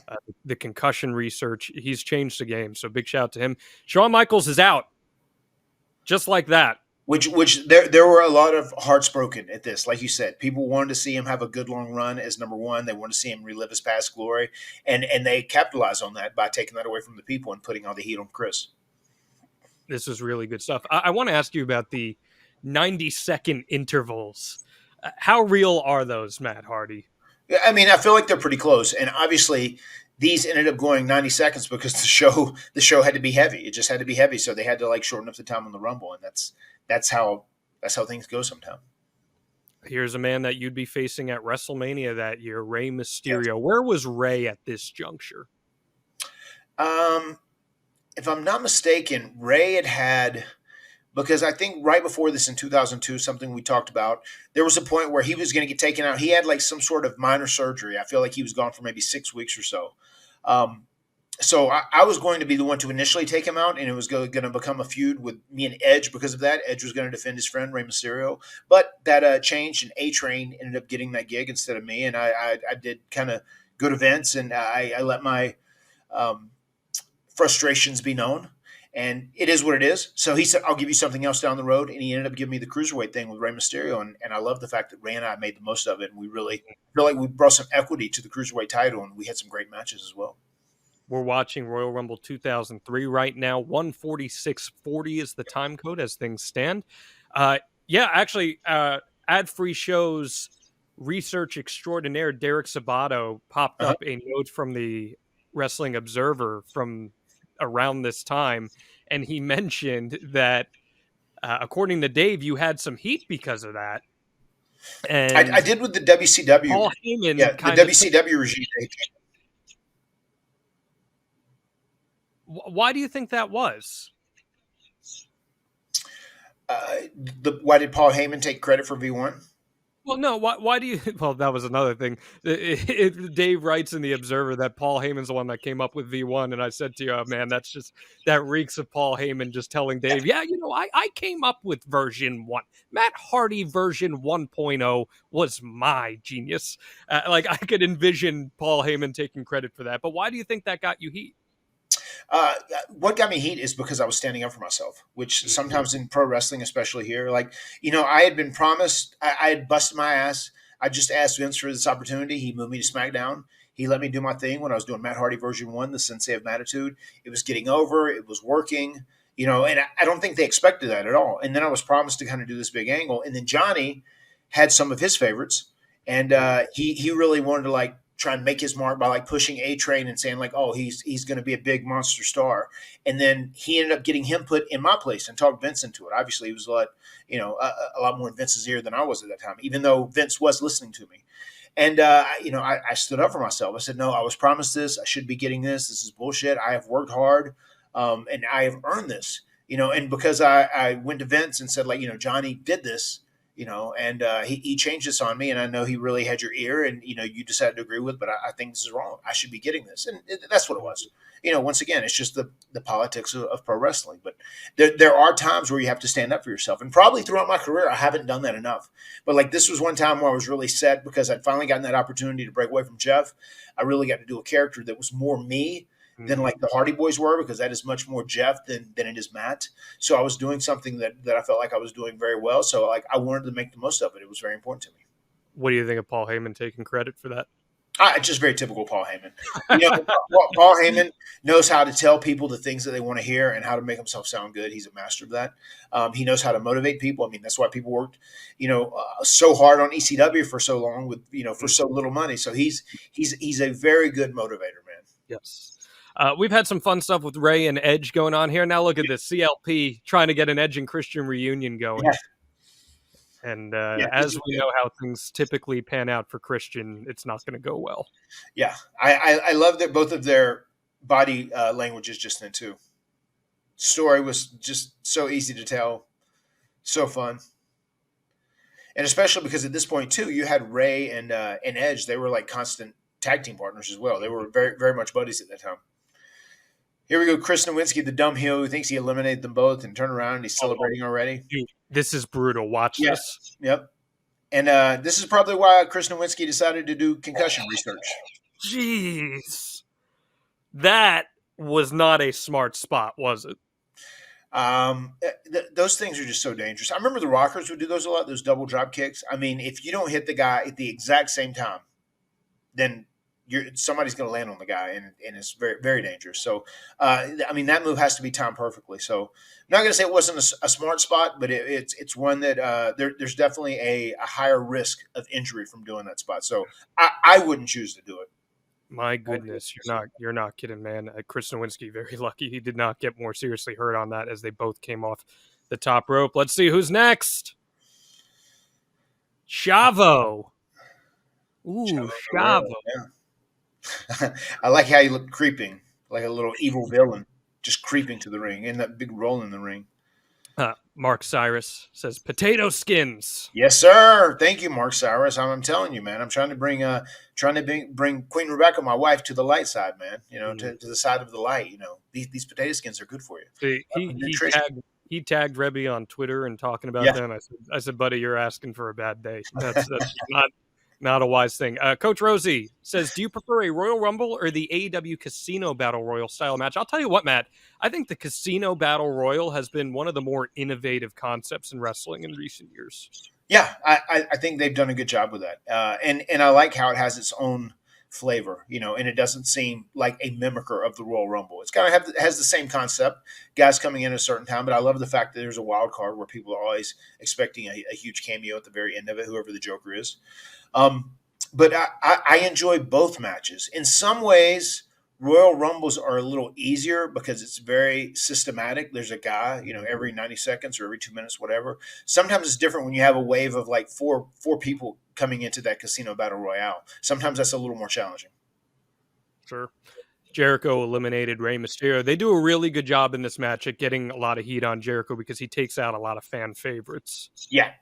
The concussion research, he's changed the game. So big shout out to him. Shawn Michaels is out. Just like that. Which there were a lot of hearts broken at this. Like you said, people wanted to see him have a good long run as number one. They wanted to see him relive his past glory. And they capitalized on that by taking that away from the people and putting all the heat on Chris. This is really good stuff. I want to ask you about the 90-second intervals. How real are those, Matt Hardy? Yeah, I mean, I feel like they're pretty close. And obviously these ended up going 90 seconds because the show had to be heavy. It just had to be heavy. So they had to like shorten up the time on the Rumble. And that's how things go sometimes. Here's a man that you'd be facing at WrestleMania that year, Rey Mysterio. Yes. Where was Rey at this juncture? If I'm not mistaken, Rey had because I think right before this in 2002, something we talked about, there was a point where he was going to get taken out. He had like some sort of minor surgery. I feel like he was gone for maybe 6 weeks or so. So I was going to be the one to initially take him out, and it was going to become a feud with me and Edge because of that. Edge was going to defend his friend, Rey Mysterio. But that changed, and A-Train ended up getting that gig instead of me, and I did kind of go to Vince, and I let my frustrations be known. And it is what it is. So he said, I'll give you something else down the road. And he ended up giving me the Cruiserweight thing with Rey Mysterio. And I love the fact that Rey and I made the most of it. And we really feel like we brought some equity to the Cruiserweight title. And we had some great matches as well. We're watching Royal Rumble 2003 right now. 146.40 is the time code as things stand. Ad-free shows research extraordinaire Derek Sabato popped up a note from the Wrestling Observer from around this time, and he mentioned that according to Dave, you had some heat because of that. And I did with the WCW. Paul Heyman, the WCW regime. Why do you think that was? Why did Paul Heyman take credit for V1? Well, no. Why do you? Well, that was another thing. Dave writes in the Observer that Paul Heyman's the one that came up with V1, and I said to you, oh, man, that reeks of Paul Heyman just telling Dave, I came up with version 1. Matt Hardy version 1.0 was my genius. I could envision Paul Heyman taking credit for that. But why do you think that got you heat? What got me heat is because I was standing up for myself, which sometimes in pro wrestling, especially here, I had been promised, I had busted my ass. I just asked Vince for this opportunity. He moved me to SmackDown. He let me do my thing when I was doing Matt Hardy version 1, the Sensei of Mattitude. It was getting over. It was working, and I don't think they expected that at all. And then I was promised to kind of do this big angle. And then Johnny had some of his favorites. And he really wanted to try and make his mark by pushing A-Train and saying he's going to be a big monster star. And then he ended up getting him put in my place and talked Vince into it. Obviously he was a lot more in Vince's ear than I was at that time, even though Vince was listening to me. And, I stood up for myself. I said, no, I was promised this. I should be getting this. This is bullshit. I have worked hard and I have earned this, and because I went to Vince and said Johnny did this, and he changed this on me, and I know he really had your ear, and you decided to agree with, but I think this is wrong. I should be getting this, and that's what it was. Once again, it's just the politics of pro wrestling. But there are times where you have to stand up for yourself, and probably throughout my career, I haven't done that enough. But this was one time where I was really set because I'd finally gotten that opportunity to break away from Jeff. I really got to do a character that was more me than the Hardy Boys were, because that is much more Jeff than it is Matt. So I was doing something that I felt like I was doing very well. So I wanted to make the most of it. It was very important to me. What do you think of Paul Heyman taking credit for that? It's just very typical Paul Heyman. Paul Heyman knows how to tell people the things that they want to hear and how to make himself sound good. He's a master of that. He knows how to motivate people. I mean, that's why people worked, so hard on ECW for so long with, for so little money. So he's a very good motivator, man. Yes. We've had some fun stuff with Rey and Edge going on here. Now look at this, CLP trying to get an Edge and Christian reunion going. Yeah. And as we know how things typically pan out for Christian, it's not going to go well. Yeah, I love that both of their body languages just then too. Story was just so easy to tell, so fun. And especially because at this point too, you had Rey and Edge. They were constant tag team partners as well. They were very, very much buddies at that time. Here we go. Chris Nowinski, the dumb heel who thinks he eliminated them both and turned around and he's celebrating already. Dude, this is brutal. Watch this. Yep. And this is probably why Chris Nowinski decided to do concussion research. Jeez. That was not a smart spot, was it? Those things are just so dangerous. I remember the Rockers would do those a lot, those double drop kicks. I mean, if you don't hit the guy at the exact same time, then somebody's going to land on the guy, and it's very, very dangerous. So, I mean, that move has to be timed perfectly. So, I'm not going to say it wasn't a smart spot, but it's one that there's definitely a higher risk of injury from doing that spot. So, I wouldn't choose to do it. My goodness, you're not kidding, man. Chris Nowinski, very lucky he did not get more seriously hurt on that as they both came off the top rope. Let's see who's next. Chavo. Ooh, Chavo. Yeah. I like how you look creeping, like a little evil villain, just creeping to the ring, and that big roll in the ring. Mark Cyrus says potato skins. Yes, sir. Thank you, Mark Cyrus. I'm telling you, man. I'm trying to bring Queen Rebecca, my wife, to the light side, man. You know, to the side of the light. You know, these potato skins are good for you. See, he tagged Rebby on Twitter and talking about them. I said, buddy, you're asking for a bad day. That's not a wise thing. Coach Rosie says, do you prefer a Royal Rumble or the AEW Casino Battle Royal style match? I'll tell you what, Matt, I think the Casino Battle Royal has been one of the more innovative concepts in wrestling in recent years. Yeah, I think they've done a good job with that. And I like how it has its own flavor, you know, and it doesn't seem like a mimicker of the Royal Rumble. It's kind of has the same concept, guys coming in at a certain time, but I love the fact that there's a wild card where people are always expecting a huge cameo at the very end of it, whoever the Joker is. But I enjoy both matches. In some ways, Royal Rumbles are a little easier because it's very systematic. There's a guy, you know, every 90 seconds or every 2 minutes, whatever. Sometimes it's different when you have a wave of like four people coming into that Casino Battle Royale. Sometimes that's a little more challenging. Sure. Jericho eliminated Rey Mysterio. They do a really good job in this match at getting a lot of heat on Jericho because he takes out a lot of fan favorites. Yeah.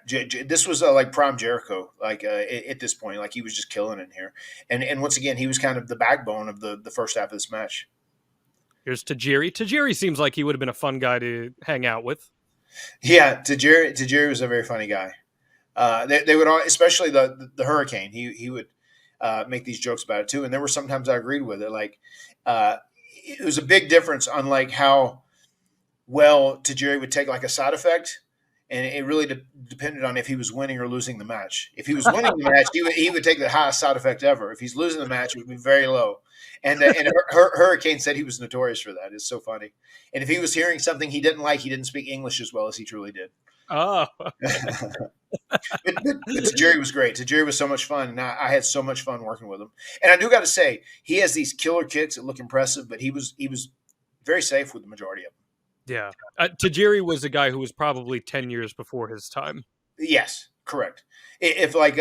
This was like prime Jericho, like at this point, like he was just killing it here. And once again, he was kind of the backbone of the first half of this match. Here's Tajiri. Tajiri seems like he would have been a fun guy to hang out with. Yeah, Tajiri was a very funny guy. They would all, especially the Hurricane. He would make these jokes about it too. And there were sometimes I agreed with it. Like it was a big difference on like how well Tajiri would take like a side effect. And it really depended on if he was winning or losing the match. If he was winning the match, he would take the highest side effect ever. If he's losing the match, it would be very low. And Hurricane said he was notorious for that. It's so funny. And if he was hearing something he didn't like, he didn't speak English as well as he truly did. Oh. but Tajiri was great. Tajiri was so much fun. And I had so much fun working with him. And I do got to say, he has these killer kicks that look impressive, but he was very safe with the majority of them. Yeah. Tajiri was a guy who was probably 10 years before his time. Yes, correct. If like,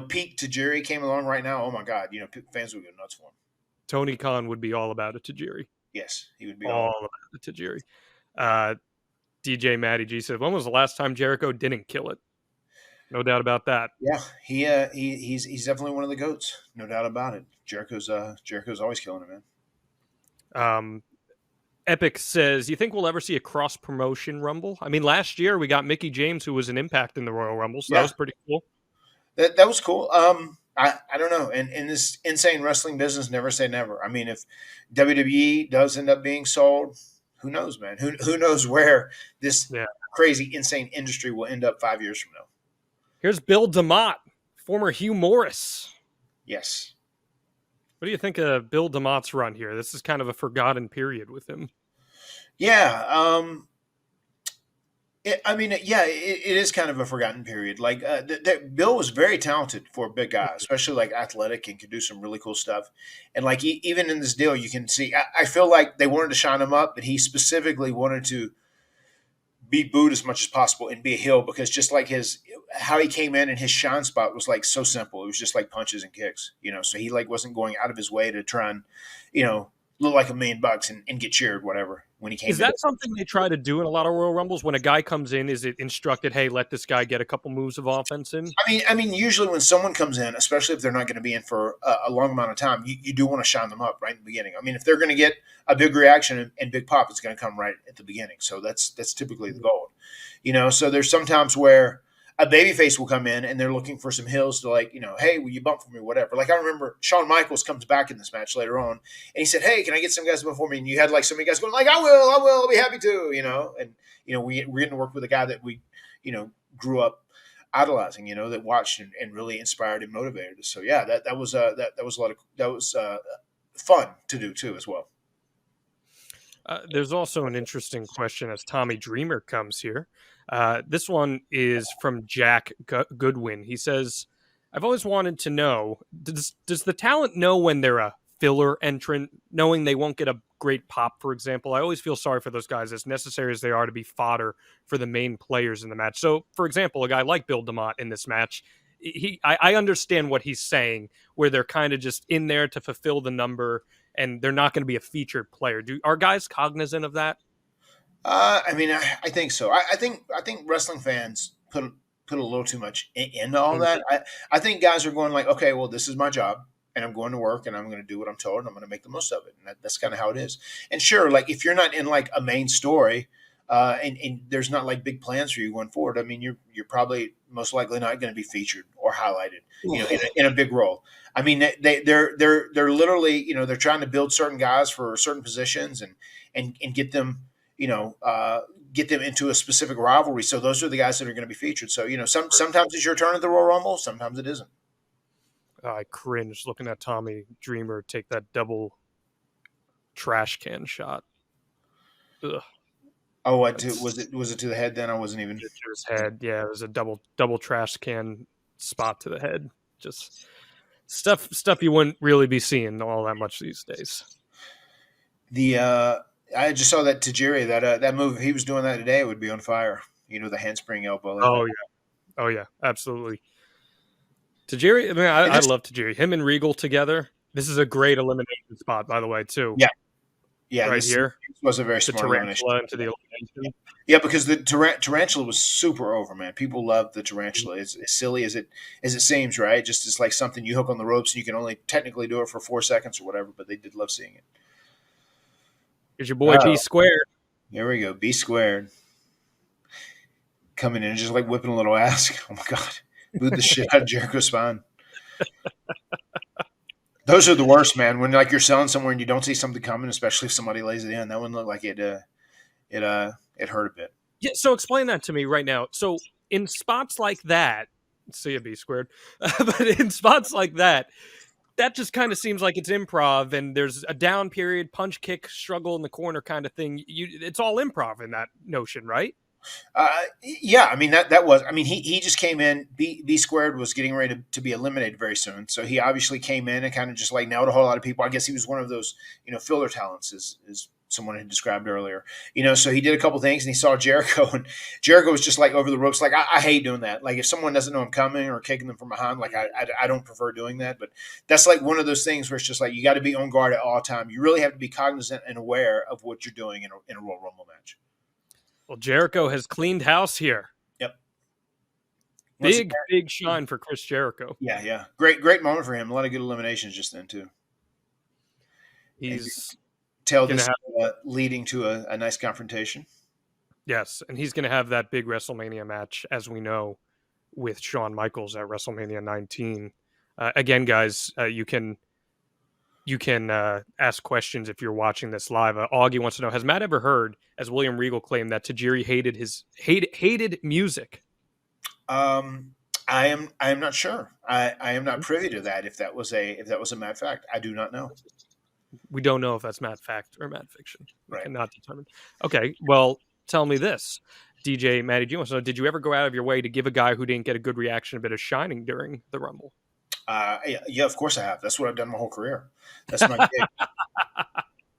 peak Tajiri came along right now, oh my God, fans would go nuts for him. Tony Khan would be all about a Tajiri. Yes, he would be all about a Tajiri. DJ Matty G said, when was the last time Jericho didn't kill it? No doubt about that. Yeah, he's definitely one of the GOATs. No doubt about it. Jericho's always killing it, man. Epic says, you think we'll ever see a cross-promotion Rumble? I mean, last year we got Mickie James, who was an Impact in the Royal Rumble, so that was pretty cool. That was cool. I don't know. In this insane wrestling business, never say never. I mean, if WWE does end up being sold, who knows, man? Who knows where this crazy, insane industry will end up 5 years from now. Here's Bill DeMott, former Hugh Morris. Yes. What do you think of Bill DeMott's run here? This is kind of a forgotten period with him. Yeah. It is kind of a forgotten period. Like Bill was very talented for a big guy, especially like athletic and could do some really cool stuff. And like even in this deal, you can see, I feel like they wanted to shine him up, but he specifically wanted to be booed as much as possible and be a heel because just like how he came in and his shine spot was like so simple. It was just like punches and kicks, so he like wasn't going out of his way to try and, look like $1 million and get cheered, whatever, when he came. Is that something they try to do in a lot of Royal Rumbles? When a guy comes in, is it instructed, hey, let this guy get a couple moves of offense in? I mean, usually when someone comes in, especially if they're not going to be in for a long amount of time, you do want to shine them up right in the beginning. I mean, if they're going to get a big reaction and big pop, it's going to come right at the beginning. So that's typically the goal. So there's sometimes where a babyface will come in and they're looking for some heels to, like, hey, will you bump for me, whatever. Like, I remember Shawn Michaels comes back in this match later on, and he said, hey, can I get some guys to bump for me? And you had like so many guys going like, I will, I'll be happy to, and we're getting to work with a guy that we, grew up idolizing, that watched and really inspired and motivated us. So yeah, that was fun to do too as well. There's also an interesting question as Tommy Dreamer comes here. This one is from Jack Goodwin. He says, I've always wanted to know, does the talent know when they're a filler entrant, knowing they won't get a great pop, for example? I always feel sorry for those guys, as necessary as they are to be fodder for the main players in the match. So, for example, a guy like Bill DeMott in this match, I understand what he's saying, where they're kind of just in there to fulfill the number, and they're not going to be a featured player. Are guys cognizant of that? I mean, I think so. I think wrestling fans put a little too much into all that. I think guys are going like, okay, well, this is my job, and I'm going to work, and I'm going to do what I'm told, and I'm going to make the most of it. And that's kind of how it is. And sure, like if you're not in like a main story, and there's not like big plans for you going forward, I mean, you're probably most likely not going to be featured or highlighted, in a big role. I mean, they're literally, they're trying to build certain guys for certain positions and get them, get them into a specific rivalry. So those are the guys that are going to be featured. So, sometimes it's your turn at the Royal Rumble. Sometimes it isn't. I cringed looking at Tommy Dreamer take that double trash can shot. Ugh. Oh, was it to the head then? I wasn't even. To his head. Yeah, it was a double trash can spot to the head. Just stuff you wouldn't really be seeing all that much these days. I just saw that Tajiri, that move, if he was doing that today, it would be on fire. The handspring elbow. Oh yeah, absolutely. Tajiri, I mean, I love Tajiri. Him and Regal together. This is a great elimination spot, by the way, too. Yeah, right here. This was a very smart tarantula into the elimination. Yeah, because the tarantula was super over, man. People love the tarantula. It's as silly as it seems, right? Just it's like something you hook on the ropes, and you can only technically do it for 4 seconds or whatever, but they did love seeing it. Here's your boy B Squared. Here we go, B Squared. Coming in and just like whipping a little ass. Oh my God. Booed the shit out of Jericho's spine. Those are the worst, man. When like you're selling somewhere and you don't see something coming, especially if somebody lays it in. That one looked like it hurt a bit. Yeah, so explain that to me right now. So in spots like that, see a B Squared, but in spots like that just kind of seems like it's improv, and there's a down period, punch, kick, struggle in the corner kind of thing. It's all improv in that notion, right? Yeah, I mean that was. I mean he just came in. B Squared was getting ready to be eliminated very soon, so he obviously came in and kind of just like nailed a whole lot of people. I guess he was one of those filler talents, as someone had described earlier. So he did a couple things, and he saw Jericho, and Jericho was just like over the ropes. Like I hate doing that. Like if someone doesn't know I'm coming or kicking them from behind, like I don't prefer doing that. But that's like one of those things where it's just like you got to be on guard at all time. You really have to be cognizant and aware of what you're doing in a Royal Rumble match. Well, Jericho has cleaned house here. Yep. Big shine for Chris Jericho. Yeah. Great moment for him. A lot of good eliminations just then, too. He's leading to a nice confrontation. Yes, and he's going to have that big WrestleMania match, as we know, with Shawn Michaels at WrestleMania 19. Again, guys, you can ask questions if you're watching this live. Augie wants to know: has Matt ever heard, as William Regal claimed, that Tajiri hated music? I am not sure. I am not privy to that. If that was a Matt fact, I do not know. We don't know if that's Matt fact or Matt fiction. Right. Cannot determine. Okay, well, tell me this, DJ Matty G. So, did you ever go out of your way to give a guy who didn't get a good reaction a bit of shining during the Rumble? Yeah, of course I have. That's what I've done my whole career. That's my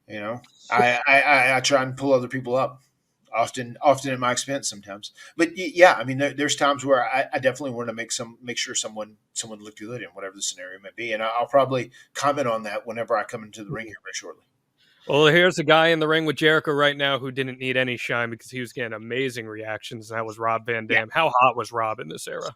gig. I try and pull other people up, often at my expense sometimes. But yeah, I mean, there's times where I definitely want to make sure someone looked good in whatever the scenario may be, and I'll probably comment on that whenever I come into the ring here very shortly. Well, here's a guy in the ring with Jericho right now who didn't need any shine because he was getting amazing reactions, and that was Rob Van Dam. Yeah. How hot was Rob in this era?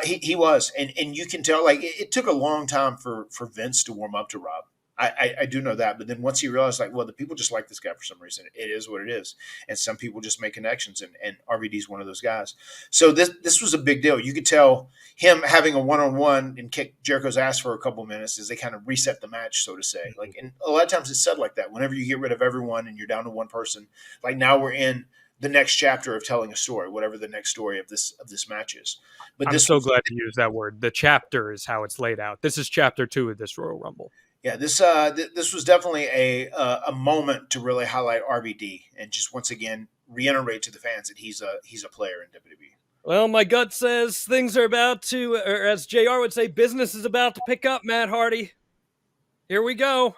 He was, and you can tell, like, it took a long time for Vince to warm up to Rob. I do know that, but then once he realized, like, well, the people just like this guy for some reason. It is what it is, and some people just make connections, and RVD's one of those guys. So this was a big deal. You could tell him having a one-on-one and kick Jericho's ass for a couple of minutes as they kind of reset the match, so to say. Like, and a lot of times it's said like that. Whenever you get rid of everyone and you're down to one person, like now we're in the next chapter of telling a story, whatever the next story of this match is. But I'm so glad to use that word. The chapter is how it's laid out. This is chapter 2 of this Royal Rumble. Yeah, this was definitely a moment to really highlight RVD and just once again reiterate to the fans that he's a player in WWE. Well, my gut says things are about to, or as JR would say, business is about to pick up, Matt Hardy. Here we go.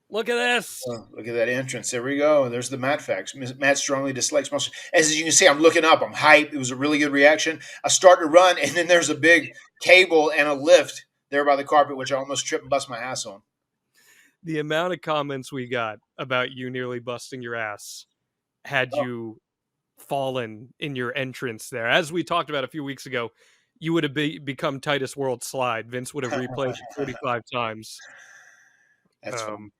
Look at this. Oh, look at that entrance. There we go. There's the Matt facts. Matt strongly dislikes mustard. As you can see, I'm looking up. I'm hyped. It was a really good reaction. I start to run, and then there's a big cable and a lift there by the carpet, which I almost tripped and bust my ass on. The amount of comments we got about you nearly busting your ass had you fallen in your entrance there. As we talked about a few weeks ago, you would have become Titus World Slide. Vince would have replayed it 45 times. That's fun.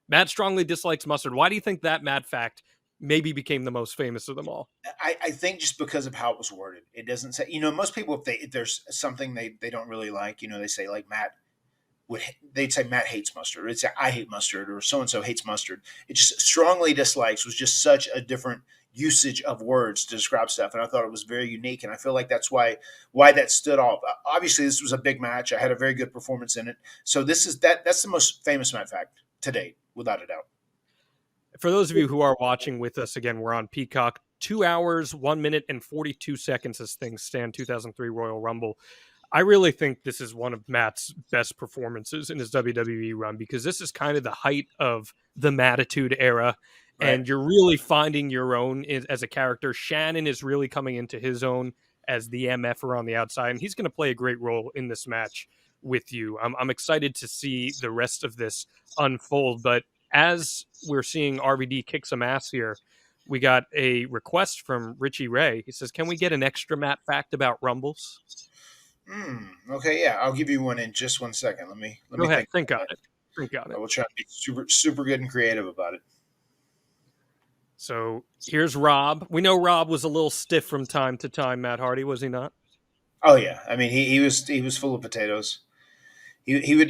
Matt strongly dislikes mustard. Why do you think that Matt fact maybe became the most famous of them all? I think just because of how it was worded. It doesn't say, most people, if there's something they don't really like, they say like they'd say Matt hates mustard. Or they'd say I hate mustard, or so-and-so hates mustard. It just strongly dislikes was just such a different usage of words to describe stuff. And I thought it was very unique. And I feel like that's why that stood off. Obviously this was a big match. I had a very good performance in it. So that's the most famous Matt fact to date, without a doubt. For those of you who are watching with us, again, we're on Peacock. 2 hours, 1 minute, and 42 seconds as things stand, 2003 Royal Rumble. I really think this is one of Matt's best performances in his WWE run, because this is kind of the height of the Mattitude era, and you're really finding your own as a character. Shannon is really coming into his own as the MFer on the outside, and he's going to play a great role in this match with you. I'm excited to see the rest of this unfold, but as we're seeing RVD kick some ass here, we got a request from Richie Ray. He says, can we get an extra Matt fact about Rumbles? Okay, yeah, I'll give you one in just 1 second. Let me Go ahead, think on it. I will try to be super good and creative about it. So here's Rob. We know Rob was a little stiff from time to time, Matt Hardy, was he not? Oh yeah, I mean he was full of potatoes. He would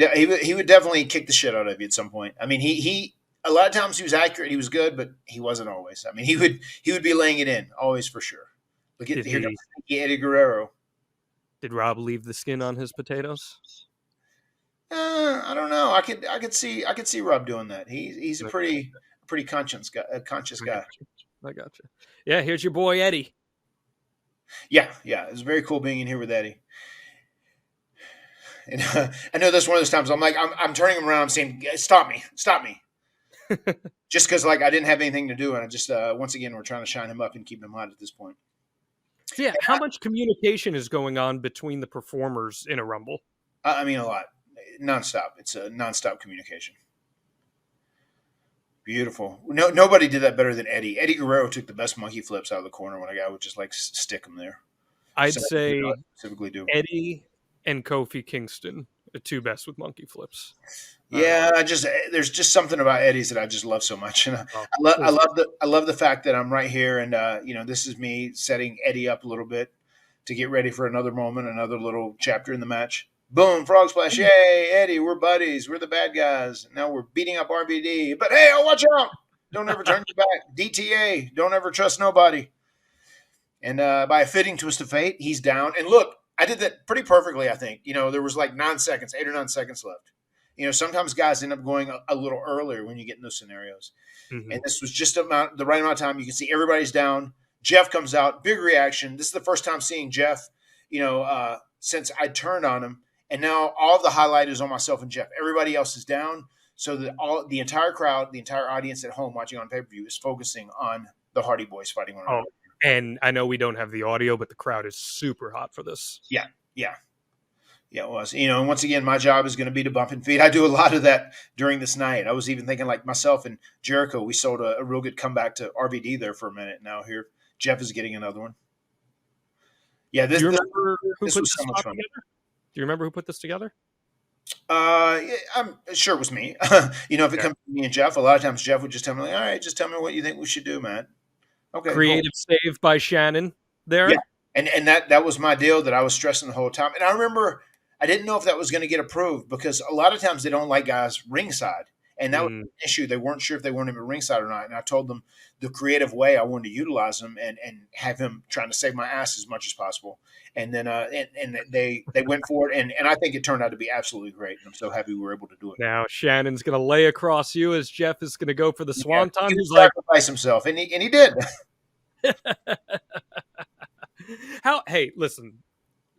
definitely kick the shit out of you at some point. I mean he a lot of times he was accurate, he was good, but he wasn't always. I mean he would be laying it in always, for sure. Look at here, Eddie Guerrero. Did Rob leave the skin on his potatoes? I don't know. I could see Rob doing that. He's a pretty conscious guy. I got you. Yeah, here's your boy Eddie. Yeah. It's very cool being in here with Eddie. And I know that's one of those times I'm turning him around. I'm saying, stop me. Just because I didn't have anything to do, and I just once again we're trying to shine him up and keep him hot at this point. Yeah, how much communication is going on between the performers in a Rumble? I mean, a lot, nonstop. It's a nonstop communication. Beautiful. No, nobody did that better than Eddie. Eddie Guerrero took the best monkey flips out of the corner when a guy would just stick him there. I'd say typically do. Eddie and Kofi Kingston, the two best with monkey flips. Yeah, there's just something about Eddie's that I just love so much, and I love the fact that I'm right here, and this is me setting Eddie up a little bit to get ready for another moment, another little chapter in the match. Boom, frog splash, yay, Eddie, we're buddies, we're the bad guys. Now we're beating up RVD, but hey, watch out! Don't ever turn your back. DTA, don't ever trust nobody. And by a fitting twist of fate, he's down. And look, I did that pretty perfectly, I think. There was 8 or 9 seconds left. Sometimes guys end up going a little earlier when you get in those scenarios. Mm-hmm. And this was just the right amount of time. You can see everybody's down. Jeff comes out, big reaction. This is the first time seeing Jeff, since I turned on him. And now all of the highlight is on myself and Jeff. Everybody else is down. So that the entire crowd, the entire audience at home watching on pay-per-view is focusing on the Hardy Boys fighting one another. And I know we don't have the audio, but the crowd is super hot for this. Yeah. Yeah, it was. And once again, my job is going to be to bump and feed. I do a lot of that during this night. I was even thinking, like myself and Jericho, we sold a real good comeback to RVD there for a minute. Now here, Jeff is getting another one. Yeah, Do you remember who this put was this so much spot fun. together? Do you remember who put this together? Yeah, I'm sure it was me. If it comes to me and Jeff, a lot of times Jeff would just tell me, like, all right, just tell me what you think we should do, man. Okay, cool. Creative save by Shannon there. Yeah, and that was my deal that I was stressing the whole time. And I remember I didn't know if that was going to get approved because a lot of times they don't like guys ringside, and that was an issue. They weren't sure if they wanted him at ringside or not. And I told them the creative way I wanted to utilize him and have him trying to save my ass as much as possible. And then and they went for it, and I think it turned out to be absolutely great. And I'm so happy we were able to do it. Now Shannon's going to lay across you as Jeff is going to go for the swanton. He He's like, sacrifice himself, and he did. Hey, listen,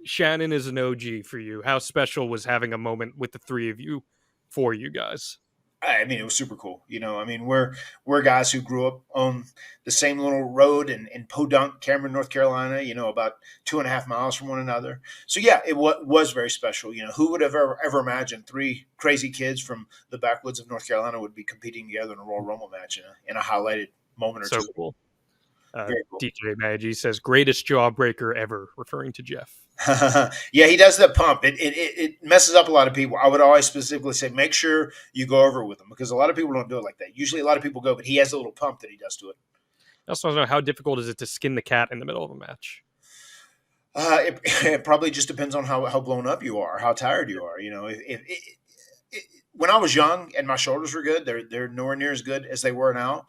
Shannon is an OG for you. How special was having a moment with the three of you for you guys? I mean, it was super cool. We're guys who grew up on the same little road in Podunk, Cameron, North Carolina, about 2.5 miles from one another. So yeah, it was very special. Who would have ever imagined three crazy kids from the backwoods of North Carolina would be competing together in a Royal Rumble match in a highlighted moment or so two. Cool. Cool. DJ Maggi says, greatest jawbreaker ever, referring to Jeff. Yeah, he does that pump. It messes up a lot of people. I would always specifically say, make sure you go over it with him because a lot of people don't do it like that. Usually a lot of people go, but he has a little pump that he does to it. I also want to know, how difficult is it to skin the cat in the middle of a match? It probably just depends on how blown up you are, how tired you are. When I was young and my shoulders were good, they're nowhere near as good as they were now.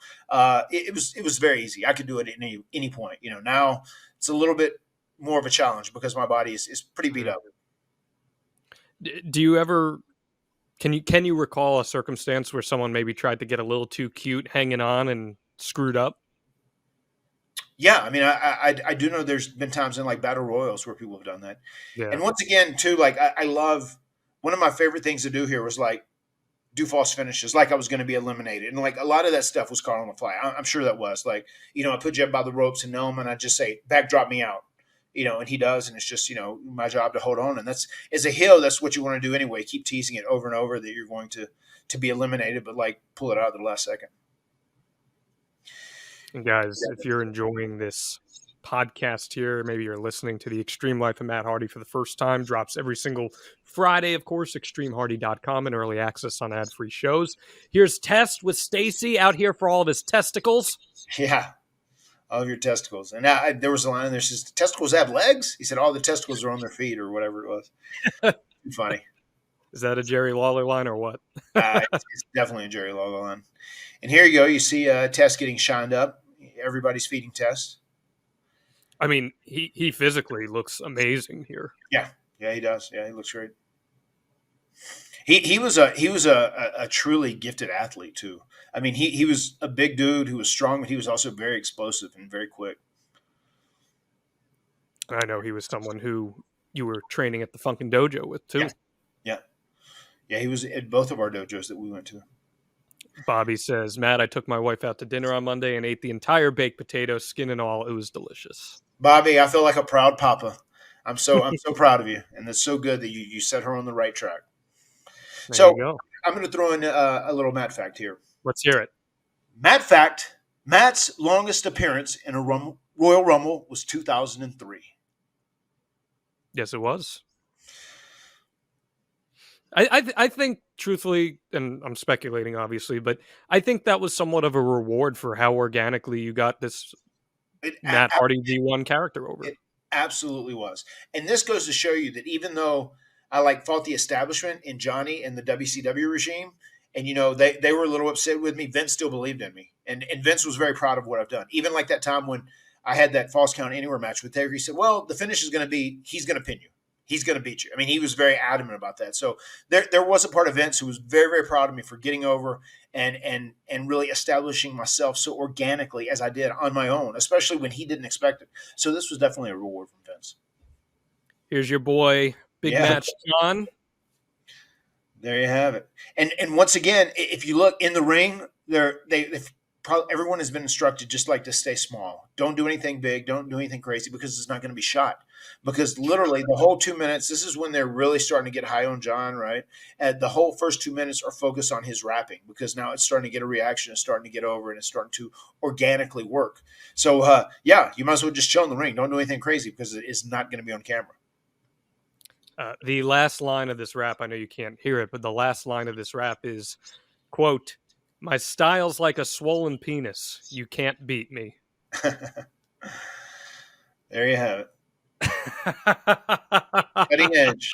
It was very easy. I could do it at any point. Now it's a little bit more of a challenge because my body is pretty beat up. Do you ever can you recall a circumstance where someone maybe tried to get a little too cute hanging on and screwed up? Yeah, I mean, I do know there's been times in like battle royals where people have done that. Yeah. And once again, too, like I love one of my favorite things to do here was like do false finishes, like I was going to be eliminated, and like a lot of that stuff was caught on the fly. I'm sure that was like, I put Jeff by the ropes and know him, and I just say, backdrop me out. And he does, and it's just, my job to hold on. And as a heel, that's what you want to do anyway. Keep teasing it over and over that you're going to be eliminated, but like pull it out at the last second. And guys, if you're enjoying this podcast here, maybe you're listening to the Extreme Life of Matt Hardy for the first time, drops every single Friday, of course, extremehardy.com and early access on ad-free shows. Here's Test with Stacy out here for all of his testicles. Yeah. All of your testicles. And there was a line there that says, testicles have legs? He said, all the testicles are on their feet or whatever it was. Funny. Is that a Jerry Lawler line or what? It's definitely a Jerry Lawler line. And here you go. You see Test getting shined up. Everybody's feeding Test. I mean, he physically looks amazing here. Yeah. Yeah, he does. Yeah, he looks great. He was a truly gifted athlete too. I mean, he was a big dude who was strong, but he was also very explosive and very quick. I know he was someone who you were training at the Funkin' Dojo with too. Yeah, he was at both of our dojos that we went to. Bobby says, Matt, I took my wife out to dinner on Monday and ate the entire baked potato, skin and all. It was delicious. Bobby, I feel like a proud papa. I'm so proud of you, and it's so good that you set her on the right track. There you go. I'm going to throw in a little Matt fact here. Let's hear it. Matt fact: Matt's longest appearance in a Royal Rumble was 2003. Yes, it was. I think, truthfully, and I'm speculating, obviously, but I think that was somewhat of a reward for how organically you got this Matt Hardy V1 character over. It absolutely was. And this goes to show you that even though I fought the establishment in Johnny and the WCW regime, and they were a little upset with me, Vince still believed in me. And Vince was very proud of what I've done. Even like that time when I had that Falls Count Anywhere match with Taker, he said, well, the finish is going to be, he's going to pin you. He's going to beat you. I mean, he was very adamant about that. So there was a part of Vince who was very, very proud of me for getting over and really establishing myself so organically as I did on my own, especially when he didn't expect it. So this was definitely a reward from Vince. Here's your boy, Big Match Jon. There you have it. And once again, if you look in the ring, they probably everyone has been instructed just like to stay small. Don't do anything big. Don't do anything crazy because it's not going to be shot. Because literally the whole 2 minutes, this is when they're really starting to get high on Jon, right? And the whole first 2 minutes are focused on his rapping because now it's starting to get a reaction. It's starting to get over and it's starting to organically work. So, yeah, you might as well just chill in the ring. Don't do anything crazy because it is not going to be on camera. The last line of this rap, I know you can't hear it, but the last line of this rap is, quote, "My style's like a swollen penis. You can't beat me." There you have it. Cutting edge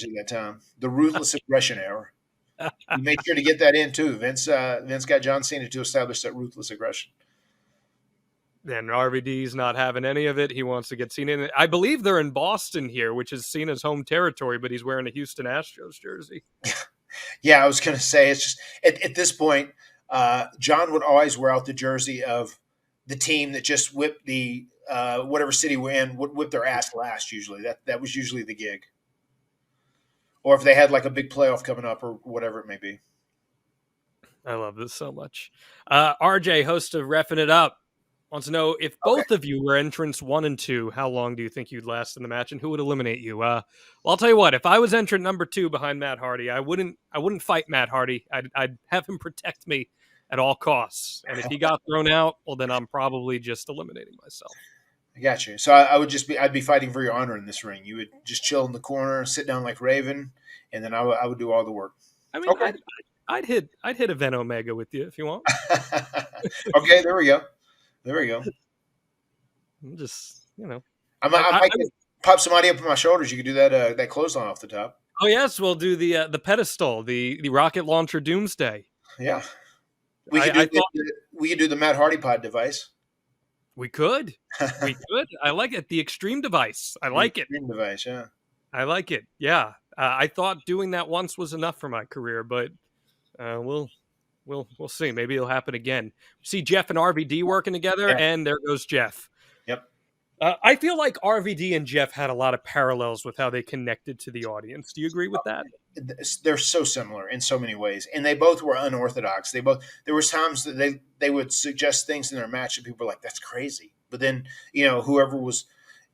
at that time. The ruthless aggression era. You made sure to get that in too. Vince got John Cena to establish that ruthless aggression. And RVD's not having any of it. He wants to get Cena in. I believe they're in Boston here, which is Cena's home territory, but he's wearing a Houston Astros jersey. Yeah, I was going to say, it's just at this point, John would always wear out the jersey of the team that just whipped the whatever city we're in, would whip their ass last. Usually, that was usually the gig, or if they had like a big playoff coming up or whatever it may be. I love this so much. RJ, host of Reffing It Up, wants to know if both of you were entrants 1 and 2, how long do you think you'd last in the match, and who would eliminate you? Well, I'll tell you what. If I was entrant number 2 behind Matt Hardy, I wouldn't fight Matt Hardy. I'd have him protect me at all costs. And if he got thrown out, well, then I'm probably just eliminating myself. I got you. So I'd be fighting for your honor in this ring. You would just chill in the corner, sit down like Raven, and then I would do all the work. I mean, okay. I'd hit Event Omega with you if you want. Okay, there we go. I'm just, I might pop somebody up on my shoulders. You could do that clothesline off the top. Oh yes, we'll do the pedestal, the rocket launcher Doomsday. Yeah, we could do the Matt Hardy pod device. We could. I like it. The extreme device. I like it. Extreme device. Yeah. I like it. Yeah. I thought doing that once was enough for my career, but we'll see. Maybe it'll happen again. See Jeff and RVD working together, and there goes Jeff. Yep. I feel like RVD and Jeff had a lot of parallels with how they connected to the audience. Do you agree with that? They're so similar in so many ways, and they both were unorthodox. There was times that they would suggest things in their match, and people were like, "That's crazy." But then whoever was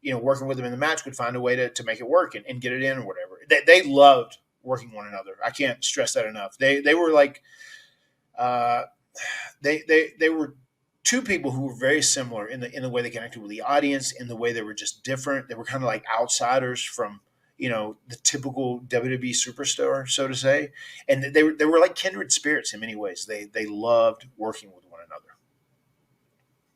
working with them in the match would find a way to make it work and get it in or whatever. They loved working one another. I can't stress that enough. They were like they were two people who were very similar in the way they connected with the audience, in the way they were just different. They were kind of like outsiders from the typical WWE superstar, so to say, and they were like kindred spirits in many ways. They loved working with one another.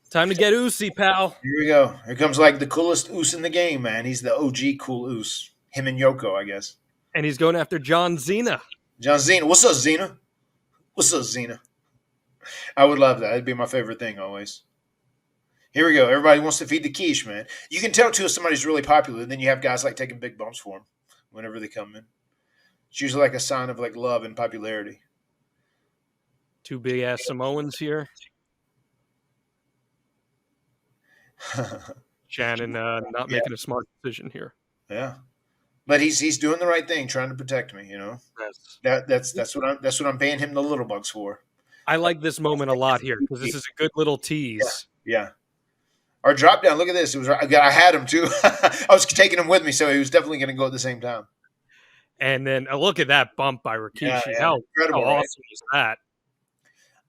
Time to get Usi, pal. Here we go. Here comes like the coolest Uce in the game, man. He's the OG cool Uce. Him and Yoko, I guess. And he's going after John Cena. John Cena. What's up, Cena? What's up, Cena? I would love that. That'd be my favorite thing always. Here we go. Everybody wants to feed the quiche, man. You can tell, too, if somebody's really popular. Then you have guys like taking big bumps for them whenever they come in. It's usually like a sign of like love and popularity. Two big-ass Samoans here. Shannon not making a smart decision here. Yeah. But he's doing the right thing, trying to protect me, Yes. That's what I'm paying him the little bucks for. I like this moment a lot here because this is a good little tease. Yeah. Our drop down, look at this. I had him too. I was taking him with me, so he was definitely going to go at the same time. And then look at that bump by Rikishi. Yeah. How Incredible, awesome right? is that?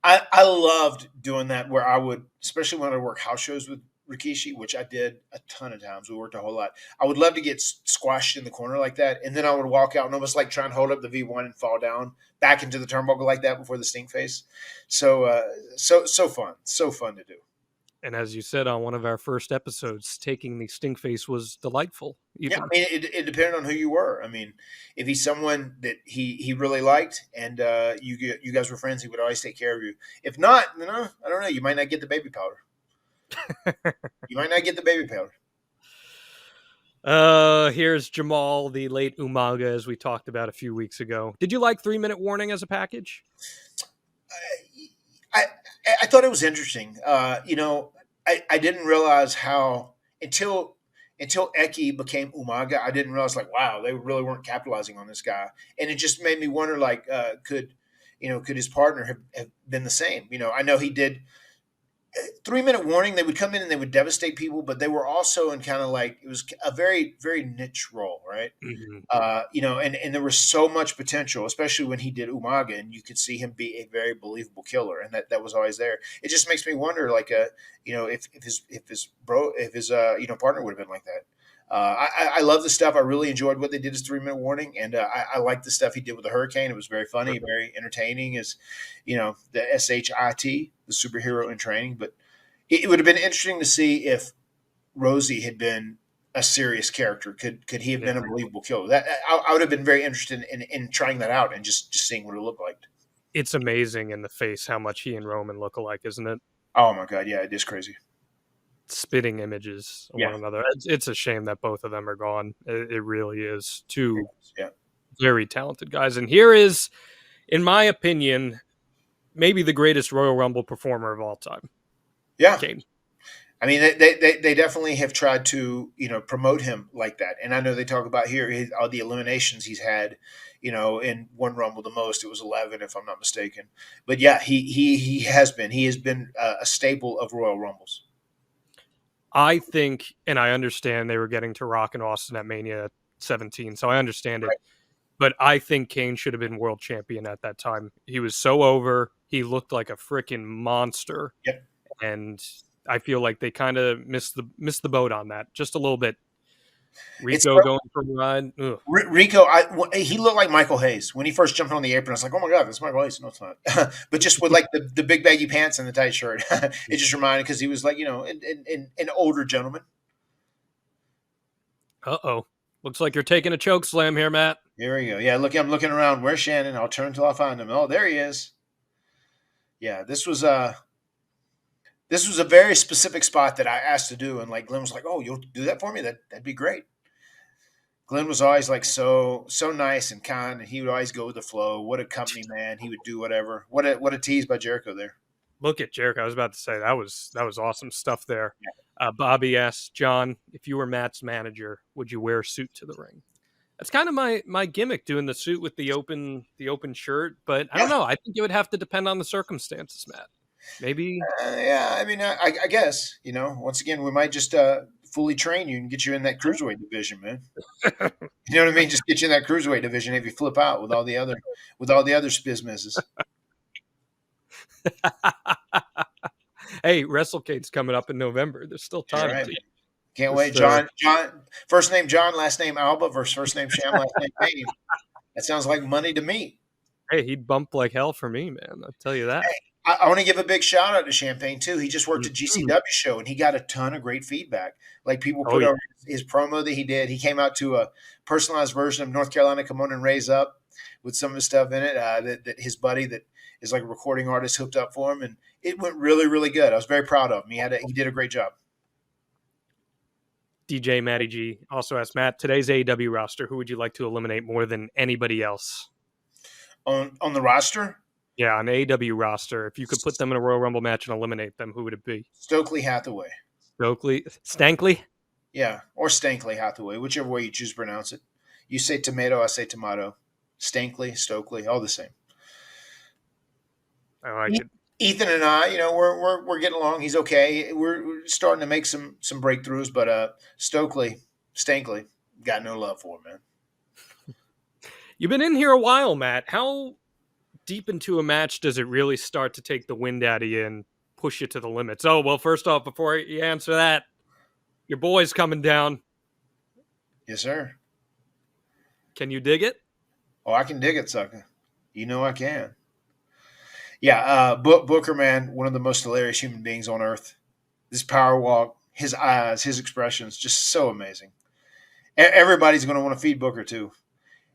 I loved doing that where I would, especially when I work house shows with Rikishi, which I did a ton of times. We worked a whole lot. I would love to get squashed in the corner like that, and then I would walk out and almost like try and hold up the V1 and fall down back into the turnbuckle like that before the stink face. So fun. So fun to do. And as you said on one of our first episodes, taking the stink face was delightful. Yeah, I mean, it depended on who you were. I mean, if he's someone that he really liked and you guys were friends, he would always take care of you. If not, I don't know. You might not get the baby powder. Here's Jamal, the late Umaga, as we talked about a few weeks ago. Did you like 3-minute warning as a package? I thought it was interesting. I didn't realize how until Eki became Umaga, I didn't realize like, wow, they really weren't capitalizing on this guy. And it just made me wonder, like, could his partner have been the same? I know he did 3-minute warning. They would come in and they would devastate people, but they were also in kind of like, it was a very, very niche role, right? Mhm. And there was so much potential, especially when he did Umaga, and you could see him be a very believable killer, and that was always there. It just makes me wonder, like, if his partner would have been like that. I love the stuff. I really enjoyed what they did as 3-minute warning, and I liked the stuff he did with the Hurricane. It was very funny, very entertaining. As the SHIT, the superhero in training. But it would have been interesting to see if Rosie had been a serious character. Could he have been a believable killer? That I would have been very interested in trying that out and just seeing what it looked like. It's amazing in the face how much he and Roman look alike, isn't it? Oh my God, yeah, it is crazy. Spitting images of one another. It's a shame that both of them are gone. It really is. Two very talented guys. And here is, in my opinion, maybe the greatest Royal Rumble performer of all time. Yeah. Kane. I mean, they definitely have tried to, promote him like that. And I know they talk about here all the eliminations he's had, in one Rumble the most. It was 11, if I'm not mistaken. But yeah, he has been. He has been a staple of Royal Rumbles. I think, and I understand they were getting to Rock and Austin at Mania 17, so I understand it. But I think Kane should have been world champion at that time. He was so over. He looked like a freaking monster. Yep. And I feel like they kind of missed the boat on that just a little bit. Rico going for a ride. Ugh. Rico, he looked like Michael Hayes when he first jumped on the apron. I was like, "Oh my God, that's Michael Hayes." No, it's not. But just with like the big baggy pants and the tight shirt, it just reminded, because he was like, an older gentleman. Looks like you're taking a choke slam here, Matt. Here we go. Yeah, look, I'm looking around. Where's Shannon? I'll turn until I find him. Oh, there he is. Yeah, this was a very specific spot that I asked to do, and like Glenn was like, "Oh, you'll do that for me? That'd be great." Glenn was always like so nice and kind, and he would always go with the flow. What a company man! He would do whatever. What a tease by Jericho there. Look at Jericho. I was about to say that was awesome stuff there. Bobby asks John, if you were Matt's manager, would you wear a suit to the ring? That's kind of my gimmick, doing the suit with the open shirt. But I don't know. I think it would have to depend on the circumstances, Matt. Maybe. I mean, I guess, once again, we might just fully train you and get you in that cruiserweight division, man. You know what I mean? Just get you in that cruiserweight division if you flip out with all the other spizmisses. Hey, WrestleCade's coming up in November. There's still time. Right. Can't wait. John, first name John, last name Alba versus first name Sham, last name Payne. That sounds like money to me. Hey, he'd bump like hell for me, man. I'll tell you that. Hey, I want to give a big shout out to Champagne too. He just worked a GCW show and he got a ton of great feedback. Like people put over his promo that he did. He came out to a personalized version of North Carolina Come On and Raise Up with some of his stuff in it. That his buddy that is like a recording artist hooked up for him, and it went really, really good. I was very proud of him. He did a great job. DJ Matty G also asked Matt, today's AEW roster, who would you like to eliminate more than anybody else? On the roster? Yeah, on the AEW roster. If you could put them in a Royal Rumble match and eliminate them, who would it be? Stokely Hathaway. Stankley? Yeah, or Stankley Hathaway, whichever way you choose to pronounce it. You say tomato, I say tomato. Stankley, Stokely, all the same. I like it. Ethan and I, we're getting along. He's okay. We're starting to make some breakthroughs, but Stankley, got no love for him, man. You've been in here a while, Matt. How deep into a match does it really start to take the wind out of you and push you to the limits? Oh, well, first off, before you answer that, your boy's coming down. Yes, sir. Can you dig it? Oh, I can dig it, sucker. You know I can. Yeah, Booker, man, one of the most hilarious human beings on earth. His power walk, his eyes, his expressions, just so amazing. Everybody's going to want to feed Booker, too.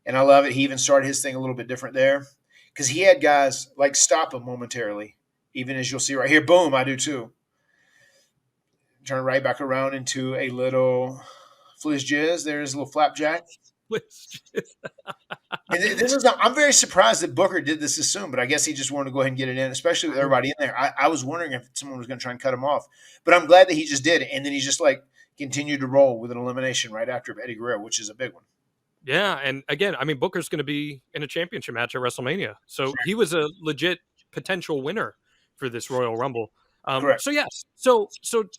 And I love it. He even started his thing a little bit different there because he had guys like stop him momentarily, even as you'll see right here. Boom, I do, too. Turn right back around into a little Fliz Jizz. There's a little flapjack. I'm very surprised that Booker did this as soon, but I guess he just wanted to go ahead and get it in, especially with everybody in there. I was wondering if someone was going to try and cut him off, but I'm glad that he just did it, and then he just like continued to roll with an elimination right after Eddie Guerrero, which is a big one. Yeah, and again, I mean, Booker's going to be in a championship match at WrestleMania, so he was a legit potential winner for this Royal Rumble. Correct. So yes, so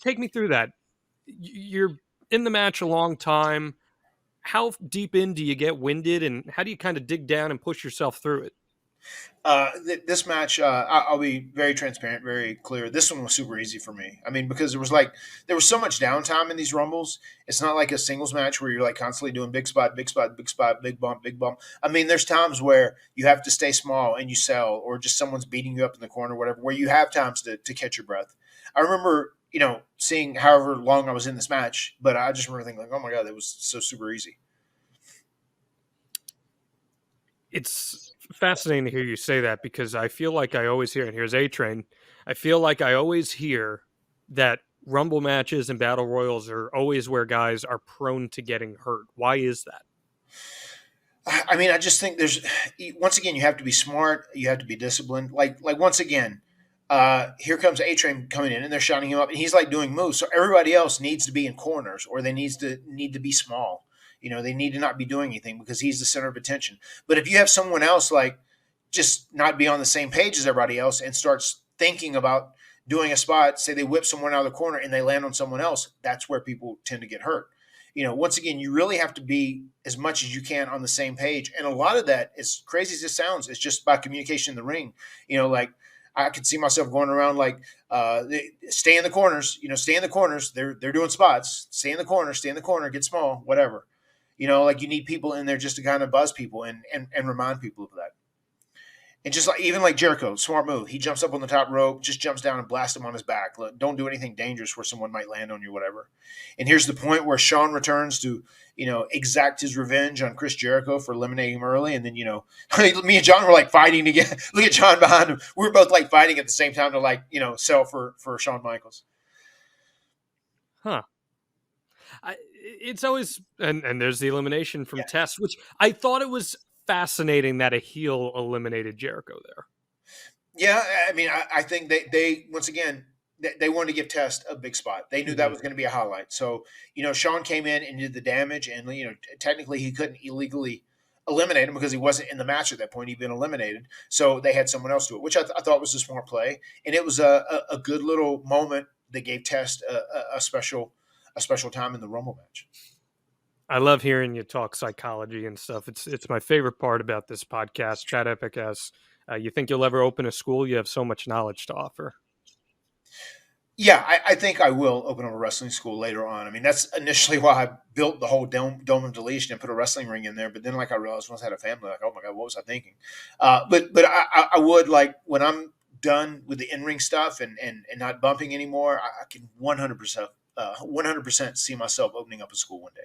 take me through that. You're in the match a long time. How deep in do you get winded, and how do you kind of dig down and push yourself through it? This match, I'll be very transparent, very clear. This one was super easy for me. I mean, because there was so much downtime in these rumbles. It's not like a singles match where you're like constantly doing big spot, big spot, big spot, big bump, big bump. I mean, there's times where you have to stay small and you sell, or just someone's beating you up in the corner, whatever, where you have times to catch your breath. I remember, seeing however long I was in this match, but I just remember thinking like, oh my God, that was so super easy. It's fascinating to hear you say that, because I feel like I always hear, and here's A-Train, I feel like I always hear that Rumble matches and Battle Royals are always where guys are prone to getting hurt. Why is that? I mean, I just think once again, you have to be smart. You have to be disciplined. Like once again, here comes A-Train coming in and they're shouting him up and he's like doing moves. So everybody else needs to be in corners, or they need to be small. They need to not be doing anything because he's the center of attention. But if you have someone else like just not be on the same page as everybody else and starts thinking about doing a spot, say they whip someone out of the corner and they land on someone else, that's where people tend to get hurt. Once again, you really have to be as much as you can on the same page. And a lot of that, as crazy as it sounds, is just about communication in the ring. Like I could see myself going around like, stay in the corners, stay in the corners. They're doing spots. Stay in the corner, get small, whatever. Like you need people in there just to kind of buzz people and remind people of that. And just like, even like Jericho, smart move. He jumps up on the top rope, just jumps down and blasts him on his back. Don't do anything dangerous where someone might land on you, whatever. And here's the point where Shawn returns to, exact his revenge on Chris Jericho for eliminating him early. And then, me and John were like fighting together. Look at John behind him. We were both like fighting at the same time to sell for Shawn Michaels. Huh. It's always, and there's the elimination from Test, which I thought it was fascinating that a heel eliminated Jericho there. Yeah, I mean, I think they once again, they wanted to give Test a big spot. They knew that was going to be a highlight. So, Shawn came in and did the damage, and, technically he couldn't illegally eliminate him because he wasn't in the match at that point. He'd been eliminated. So they had someone else do it, which I thought was a smart play. And it was a good little moment that gave Test a special time in the Rumble match. I love hearing you talk psychology and stuff. It's my favorite part about this podcast. Chat Epic asks, you think you'll ever open a school? You have so much knowledge to offer. Yeah, I think I will open up a wrestling school later on. I mean, that's initially why I built the whole dome of deletion and put a wrestling ring in there. But then, I realized once I had a family, oh my God, what was I thinking? But I would, when I'm done with the in-ring stuff and not bumping anymore, I can 100% see myself opening up a school one day.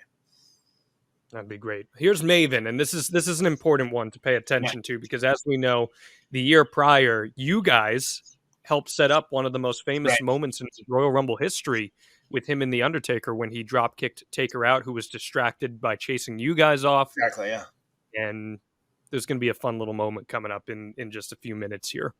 That'd be great. Here's Maven, and this is an important one to pay attention to, because as we know, the year prior, you guys helped set up one of the most famous moments in Royal Rumble history with him and The Undertaker when he drop kicked Taker out, who was distracted by chasing you guys off. Exactly, yeah. And there's going to be a fun little moment coming up in just a few minutes here.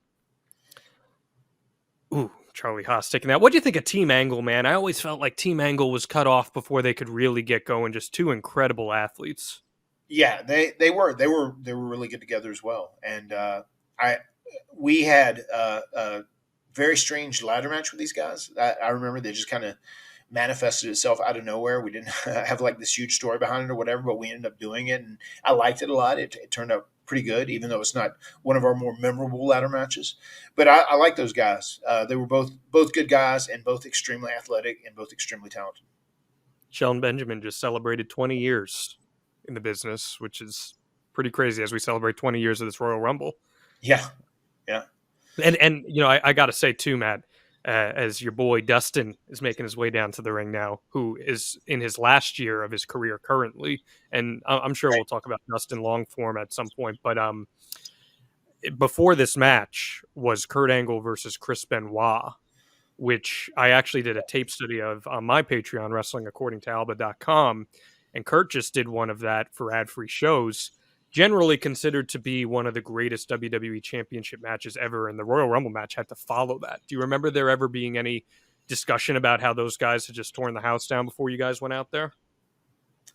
Ooh, Charlie Haas taking that. What do you think of Team Angle, man? I always felt like Team Angle was cut off before they could really get going. Just two incredible athletes. Yeah, they were really good together as well. And we had a very strange ladder match with these guys. I remember they just kind of manifested itself out of nowhere. We didn't have this huge story behind it or whatever, but we ended up doing it, and I liked it a lot. It turned out pretty good, even though it's not one of our more memorable ladder matches. But I like those guys. They were both good guys and both extremely athletic and both extremely talented. Shelton Benjamin just celebrated 20 years in the business, which is pretty crazy as we celebrate 20 years of this Royal Rumble. Yeah. Yeah. And I got to say too, Matt, as your boy Dustin is making his way down to the ring now, who is in his last year of his career currently. And I'm sure we'll talk about Dustin long form at some point. But before this match was Kurt Angle versus Chris Benoit, which I actually did a tape study of on my Patreon, WrestlingAccordingToAlba.com. And Kurt just did one of that for ad-free shows. Generally considered to be one of the greatest WWE Championship matches ever, and the Royal Rumble match had to follow that. Do you remember there ever being any discussion about how those guys had just torn the house down before you guys went out there?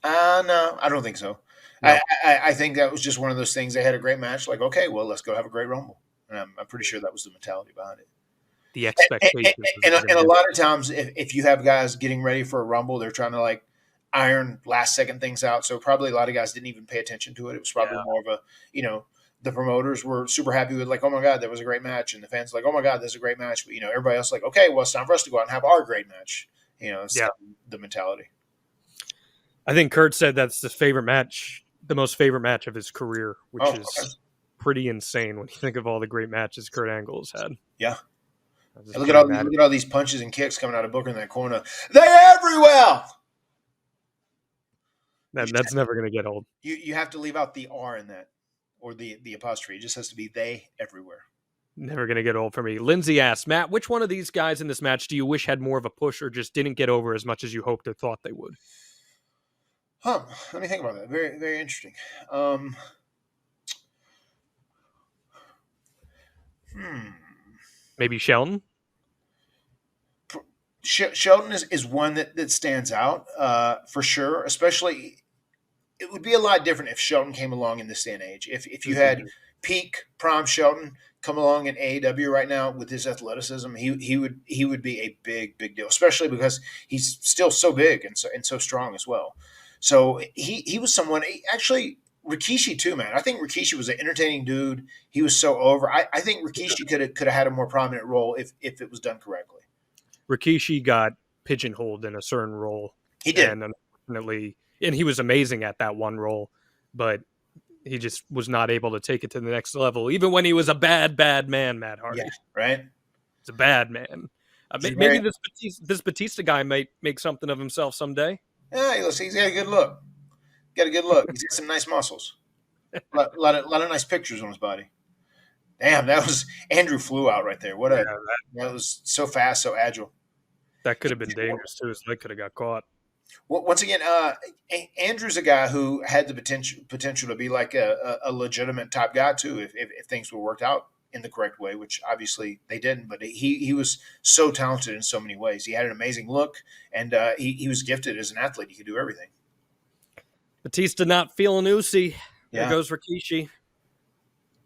No, I don't think so. No. I think that was just one of those things. They had a great match. Like, okay, well, let's go have a great Rumble. And I'm pretty sure that was the mentality behind it. The expectation. And a lot of times, if you have guys getting ready for a Rumble, they're trying to like iron last second things out. So probably a lot of guys didn't even pay attention to it. It was probably more of a, the promoters were super happy with like, oh my God, that was a great match. And the fans like, oh my God, that's a great match. But, everybody else like, okay, well, it's time for us to go out and have our great match. It's the mentality. I think Kurt said that's the most favorite match of his career, which is pretty insane when you think of all the great matches Kurt Angle has had. Yeah. And look at all these punches and kicks coming out of Booker in that corner. They're everywhere. That's never going to get old. You have to leave out the R in that, or the apostrophe. It just has to be they everywhere. Never going to get old for me. Lindsay asks, Matt, which one of these guys in this match do you wish had more of a push or just didn't get over as much as you hoped or thought they would? Let me think about that. Very, very interesting. Maybe Shelton? Shelton is one that stands out for sure. Especially, it would be a lot different if Shelton came along in this day and age. If you had peak prime Shelton come along in AEW right now with his athleticism, he would be a big deal. Especially because he's still so big and so strong as well. So he was someone actually. Rikishi too, man. I think Rikishi was an entertaining dude. He was so over. I think Rikishi could have had a more prominent role if it was done correctly. Rikishi got pigeonholed in a certain role. He did. And unfortunately, and he was amazing at that one role, but he just was not able to take it to the next level, even when he was a bad man, Matt Hardy. Yeah, right? He's a bad man. Maybe this Batista guy might make something of himself someday. Yeah, he's got a good look. He's got some nice muscles. A lot of nice pictures on his body. Damn, that was Andrew flew out right there. That was so fast, so agile. That could have been dangerous too. His leg could have got caught. Well, once again, Andrew's a guy who had the potential to be like a legitimate top guy too, if things were worked out in the correct way, which obviously they didn't. But he was so talented in so many ways. He had an amazing look, and he was gifted as an athlete. He could do everything. Batista not feeling Uzi. There goes Rikishi.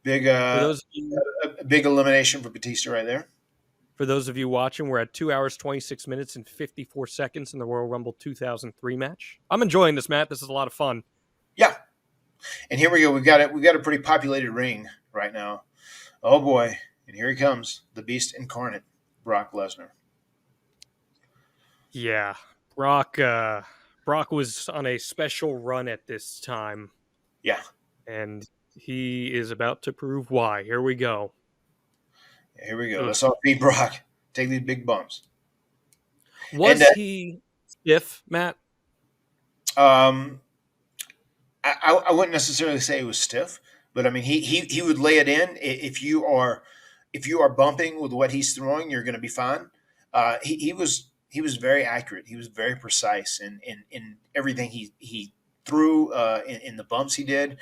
Big elimination for Batista right there. For those of you watching, we're at 2 hours, 26 minutes, and 54 seconds in the Royal Rumble 2003 match. I'm enjoying this, Matt. This is a lot of fun. Yeah. And here we go. We've got a pretty populated ring right now. Oh, boy. And here he comes, the Beast incarnate, Brock Lesnar. Yeah. Brock was on a special run at this time. Yeah. And he is about to prove why. Here we go. Here we go. Let's all beat Brock. Take these big bumps. Was he stiff, Matt? I wouldn't necessarily say he was stiff, but I mean he would lay it in. If you are bumping with what he's throwing, you're going to be fine. He was very accurate. He was very precise in everything he threw in the bumps he did.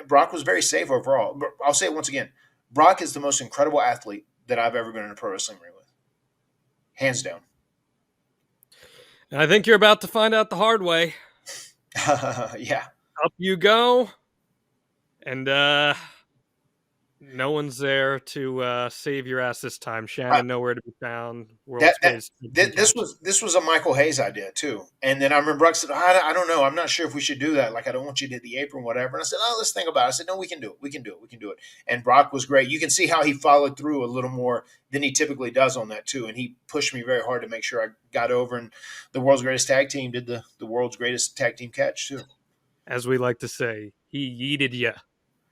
Brock was very safe overall. I'll say it once again. Brock is the most incredible athlete that I've ever been in a pro wrestling ring with. Hands down. And I think you're about to find out the hard way. Yeah. Up you go. And no one's there to save your ass this time. Shannon, nowhere to be found. This was a Michael Hayes idea too. And then I remember Brock said, I don't know. I'm not sure if we should do that. Like, I don't want you to hit the apron, whatever. And I said, let's think about it. I said, no, we can do it. We can do it. And Brock was great. You can see how he followed through a little more than he typically does on that too. And he pushed me very hard to make sure I got over. And the world's greatest tag team did the world's greatest tag team catch too. As we like to say, he yeeted you.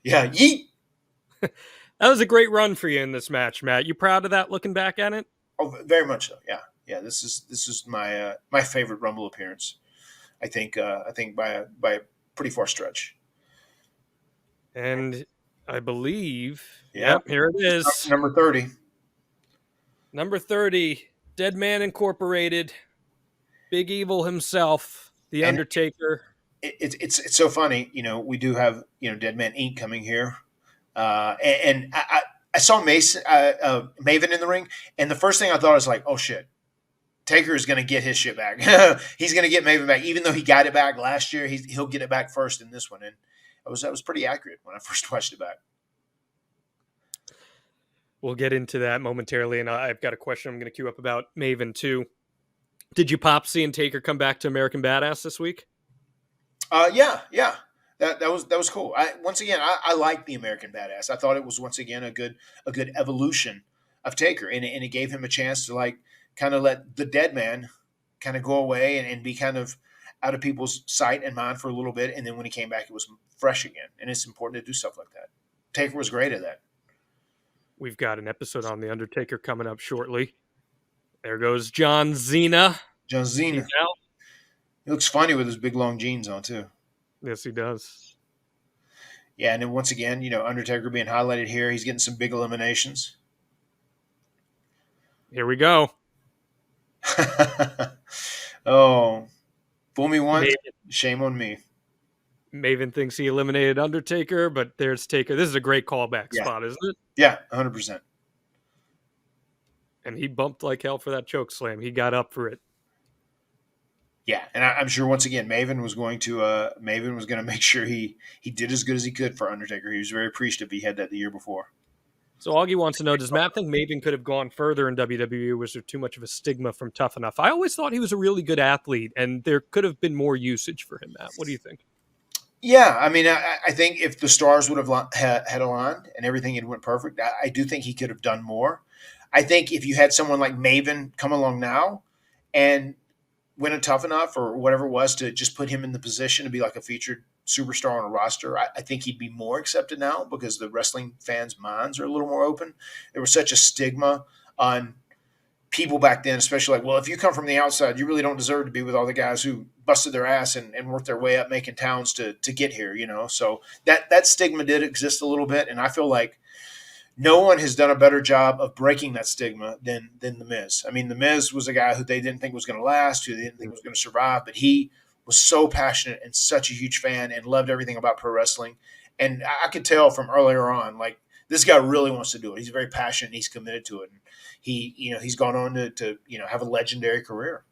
Yeah, yeet. That was a great run for you in this match, Matt. You proud of that looking back at it? Oh, very much so. Yeah. This is my my favorite Rumble appearance. I think by a pretty far stretch. And I believe, yep, here it is. Number 30. Number 30, Dead Man Incorporated, Big Evil himself, The Undertaker. It's so funny. We do have Dead Man Inc. coming here. And I saw Maven in the ring, and the first thing I thought was like, oh shit, Taker is going to get his shit back. He's going to get Maven back, even though he got it back last year. He'll get it back first in this one, and that was pretty accurate when I first watched it back. We'll get into that momentarily, and I've got a question I'm going to queue up about Maven too. Did you pop seeing Taker come back to American Badass this week? Yeah. That was cool. I like the American Badass. I thought it was once again a good evolution of Taker, and it gave him a chance to like kind of let the dead man kind of go away and be kind of out of people's sight and mind for a little bit, and then when he came back, it was fresh again. And it's important to do stuff like that. Taker was great at that. We've got an episode on The Undertaker coming up shortly. There goes John Cena. John Cena. He looks funny with his big long jeans on too. Yes, he does. Yeah, and then once again, Undertaker being highlighted here. He's getting some big eliminations. Here we go. Oh, fool me once, Maven. Shame on me. Maven thinks he eliminated Undertaker, but there's Taker. This is a great callback spot, isn't it? Yeah, 100%. And he bumped like hell for that choke slam. He got up for it. Yeah, and I'm sure once again Maven was going to make sure he did as good as he could for Undertaker. He was very appreciative he had that the year before. So Augie wants to know, does Matt think Maven could have gone further in WWE? Was there too much of a stigma from Tough Enough? I always thought he was a really good athlete, and there could have been more usage for him, Matt. What do you think? Yeah, I mean, I think if the stars would have had aligned and everything had went perfect, I do think he could have done more. I think if you had someone like Maven come along now and win a Tough Enough or whatever it was to just put him in the position to be like a featured superstar on a roster, I think he'd be more accepted now because the wrestling fans' minds are a little more open. There was such a stigma on people back then, especially like, well, if you come from the outside, you really don't deserve to be with all the guys who busted their ass and worked their way up making towns to get here, So that stigma did exist a little bit, and I feel like no one has done a better job of breaking that stigma than The Miz. I mean, The Miz was a guy who they didn't think was going to last, who they didn't think was going to survive, but he was so passionate and such a huge fan and loved everything about pro wrestling. And I could tell from earlier on, like, this guy really wants to do it. He's very passionate. And he's committed to it. And he's gone on to have a legendary career.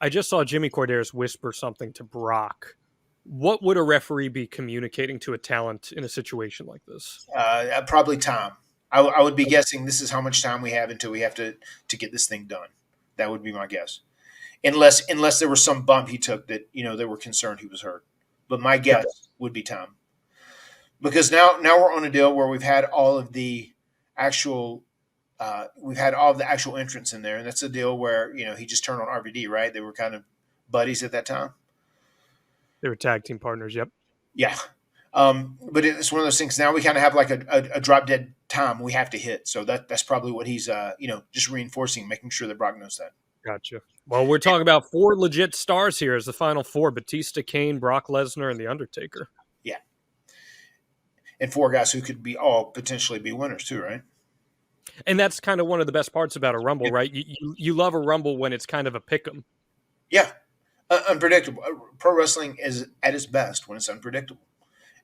I just saw Jimmy Corderas whisper something to Brock. What would a referee be communicating to a talent in a situation like this? Probably time. I would be guessing this is how much time we have until we have to get this thing done. That would be my guess. Unless there was some bump he took that, they were concerned he was hurt. But my guess would be time. Because now we're on a deal where we've had all of the actual entrants in there, and that's a deal where he just turned on RVD, right? They were kind of buddies at that time. They were tag team partners. Yep. Yeah, but it's one of those things. Now we kind of have like a drop dead time we have to hit. So that's probably what he's just reinforcing, making sure that Brock knows that. Gotcha. Well, we're talking about 4 legit stars here as the final 4: Batista, Kane, Brock Lesnar, and The Undertaker. Yeah. And 4 guys who could potentially be winners too, right? And that's kind of one of the best parts about a Rumble, right? You love a Rumble when it's kind of a pick'em. Yeah. Unpredictable. Pro wrestling is at its best when it's unpredictable.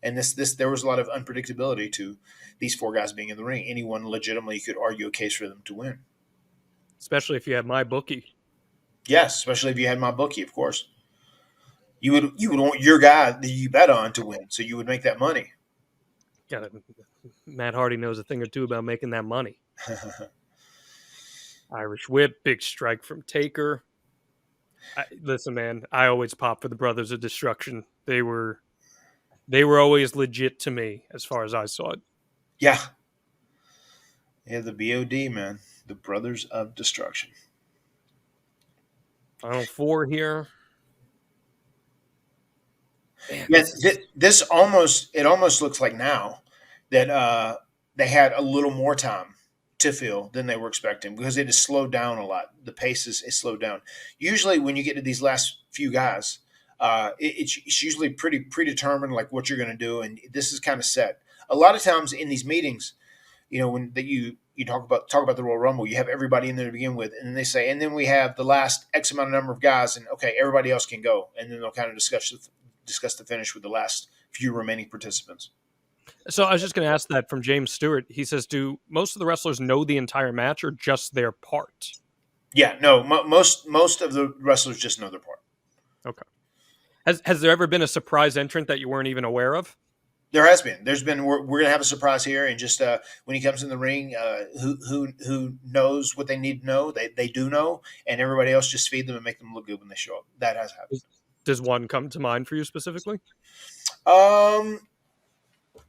And there was a lot of unpredictability to these 4 guys being in the ring. Anyone legitimately could argue a case for them to win. Especially if you had my bookie. Yes, especially if you had my bookie, of course. You would want your guy that you bet on to win, so you would make that money. Yeah, Matt Hardy knows a thing or two about making that money. Irish Whip, big strike from Taker. Listen, man, I always pop for the Brothers of Destruction. They were always legit to me as far as I saw it. Yeah. Yeah, the BOD, man. The Brothers of Destruction. Final 4 here. Man, this almost looks like now that they had a little more time to fill than they were expecting because it has slowed down a lot. The pace is slowed down. Usually when you get to these last few guys, it's usually pretty predetermined, like what you're going to do, and this is kind of set. A lot of times in these meetings, when you talk about the Royal Rumble, you have everybody in there to begin with, and then they say, and then we have the last X amount of number of guys, and okay, everybody else can go, and then they'll kind of discuss the finish with the last few remaining participants. So I was just going to ask that from James Stewart. He says, do most of the wrestlers know the entire match or just their part? Yeah, no, most of the wrestlers just know their part. Okay. Has there ever been a surprise entrant that you weren't even aware of? There has been. There's been. We're gonna have a surprise here, and just when he comes in the ring, who knows what they need to know, they do know, and everybody else just feed them and make them look good when they show up. That has happened. Does one come to mind for you specifically?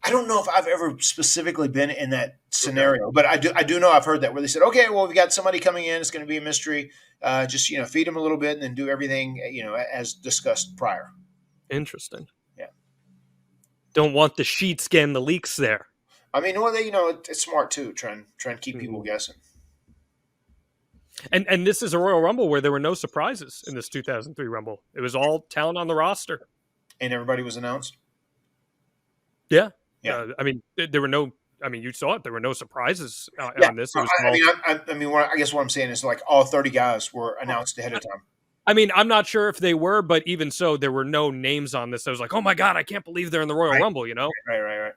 I don't know if I've ever specifically been in that scenario, but I do know I've heard that where they said, okay, well, we got somebody coming in, it's going to be a mystery. Just feed them a little bit and then do everything as discussed prior. Interesting. Yeah. Don't want the sheets getting the leaks there. I mean, well, it's smart too, trying to keep people guessing. And this is a Royal Rumble where there were no surprises in this 2003 Rumble. It was all talent on the roster, and everybody was announced. Yeah. Yeah. I mean, there were no. I mean, you saw it. There were no surprises on this. It was I guess what I'm saying is like all 30 guys were announced ahead of time. I mean, I'm not sure if they were, but even so, there were no names on this. I was like, oh my God, I can't believe they're in the Royal Rumble, Right.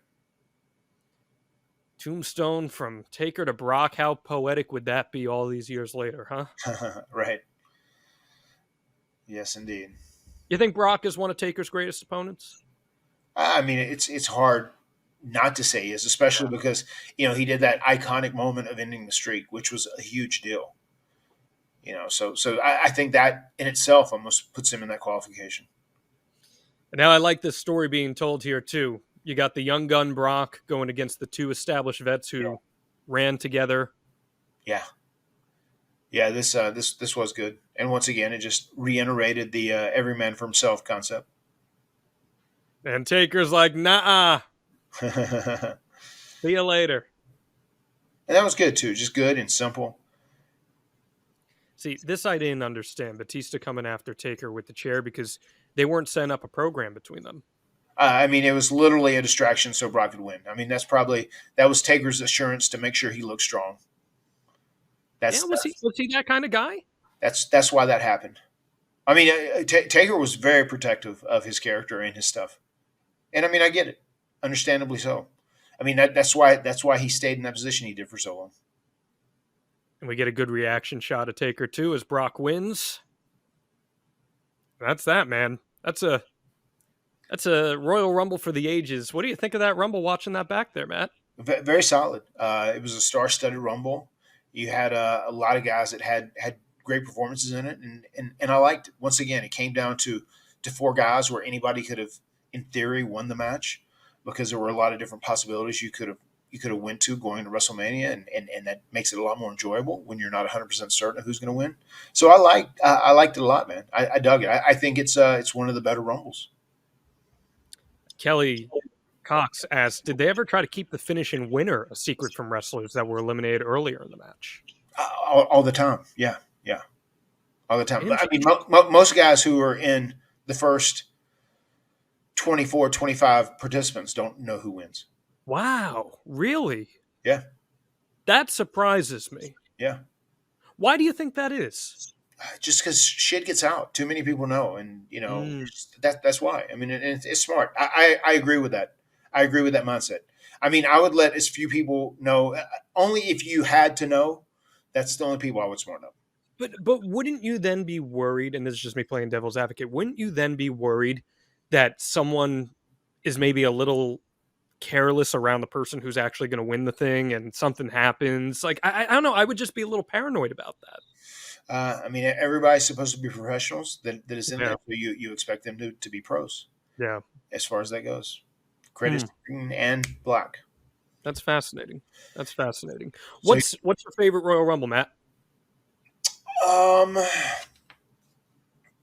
Tombstone from Taker to Brock. How poetic would that be all these years later, huh? Right. Yes, indeed. You think Brock is one of Taker's greatest opponents? I mean, it's hard not to say he is, especially because, he did that iconic moment of ending the streak, which was a huge deal. So I think that in itself almost puts him in that qualification. And now I like this story being told here too. You got the young gun Brock going against the two established vets who ran together. Yeah. Yeah, this was good. And once again, it just reiterated the every man for himself concept. And Taker's like, nah. See you later. And that was good too. Just good and simple. See, this I didn't understand. Batista coming after Taker with the chair because they weren't setting up a program between them. I mean, it was literally a distraction so Brock could win. I mean, that was Taker's assurance to make sure he looked strong. Was he that kind of guy? That's why that happened. I mean, Taker was very protective of his character and his stuff. And I mean, I get it, understandably so. I mean, that's why he stayed in that position he did for so long. And we get a good reaction shot of Taker too as Brock wins. That's that, man. That's a Royal Rumble for the ages. What do you think of that Rumble watching that back there, Matt? Very solid. It was a star-studded Rumble. You had a lot of guys that had great performances in it, and I liked it. Once again, it came down to four guys where anybody could have, in theory, won the match because there were a lot of different possibilities you could have went to going to WrestleMania, and that makes it a lot more enjoyable when you're not 100% certain of who's going to win. So I liked it a lot, man. I dug it. I think it's one of the better Rumbles. Kelly Cox asked, did they ever try to keep the finishing winner a secret from wrestlers that were eliminated earlier in the match? All the time. Yeah. All the time. I mean, most guys who are in the first 24, 25 participants don't know who wins. Wow. Really? Yeah. That surprises me. Yeah. Why do you think that is? Just because shit gets out. Too many people know. And, that's why. I mean, it's smart. I agree with that. I agree with that mindset. I mean, I would let as few people know. Only if you had to know. That's the only people I would smart up. But wouldn't you then be worried, and this is just me playing devil's advocate, wouldn't you then be worried that someone is maybe a little careless around the person who's actually going to win the thing and something happens? Like, I don't know. I would just be a little paranoid about that. I mean, everybody's supposed to be professionals that is in there. So you expect them to be pros. Yeah. As far as that goes. Credits green and black. That's fascinating. What's your favorite Royal Rumble, Matt?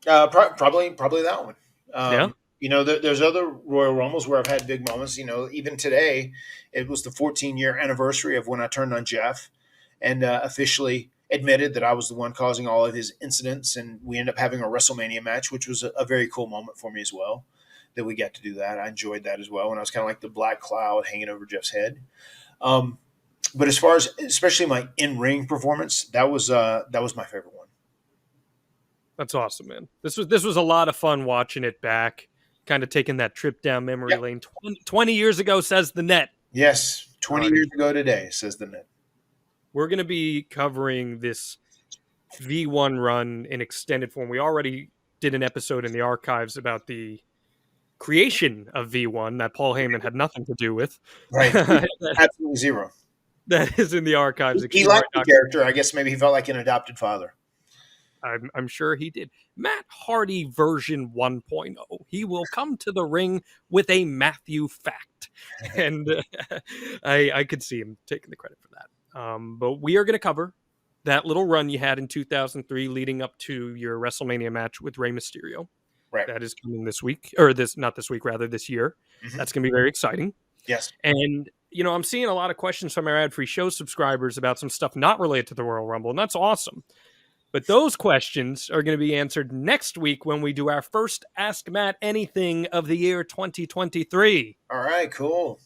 Probably that one. There's other Royal Rumbles where I've had big moments. Even today, it was the 14-year anniversary of when I turned on Jeff and officially admitted that I was the one causing all of his incidents, and we ended up having a WrestleMania match, which was a very cool moment for me as well, that we got to do that. I enjoyed that as well, and I was kind of like the black cloud hanging over Jeff's head. But as far as especially my in-ring performance, that was my favorite one. That's awesome, man. This was a lot of fun watching it back, kind of taking that trip down memory lane. 20 years ago, says the net. Yes, 20 years ago today, says the net. We're going to be covering this V1 run in extended form. We already did an episode in the archives about the creation of V1 that Paul Heyman had nothing to do with. Right. Absolutely zero. That is in the archives. He liked the character. I guess maybe he felt like an adopted father. I'm sure he did. Matt Hardy version 1.0. He will come to the ring with a Matthew fact. And I could see him taking the credit for that. But we are going to cover that little run you had in 2003 leading up to your WrestleMania match with Rey Mysterio. Right. That is coming this week, or not this week, rather this year. Mm-hmm. That's going to be very exciting. Yes. And, I'm seeing a lot of questions from our ad-free show subscribers about some stuff not related to the Royal Rumble, and that's awesome. But those questions are going to be answered next week when we do our first Ask Matt Anything of the year 2023. All right, cool.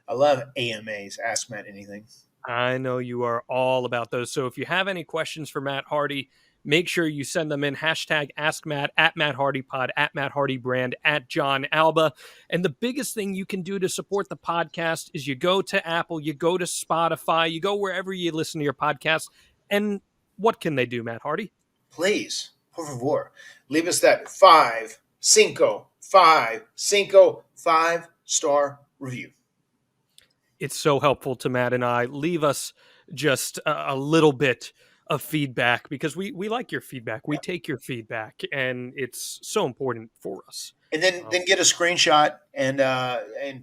I love AMAs, Ask Matt Anything. I know you are all about those. So if you have any questions for Matt Hardy, make sure you send them in. Hashtag AskMatt, at MattHardyPod, at MattHardyBrand, at Jon Alba. And the biggest thing you can do to support the podcast is you go to Apple, you go to Spotify, you go wherever you listen to your podcast. And what can they do, Matt Hardy? Please, por favor, leave us that 5-star review. It's so helpful to Matt and I. Leave us just a little bit of feedback because we like your feedback. We take your feedback, and it's so important for us. And then get a screenshot and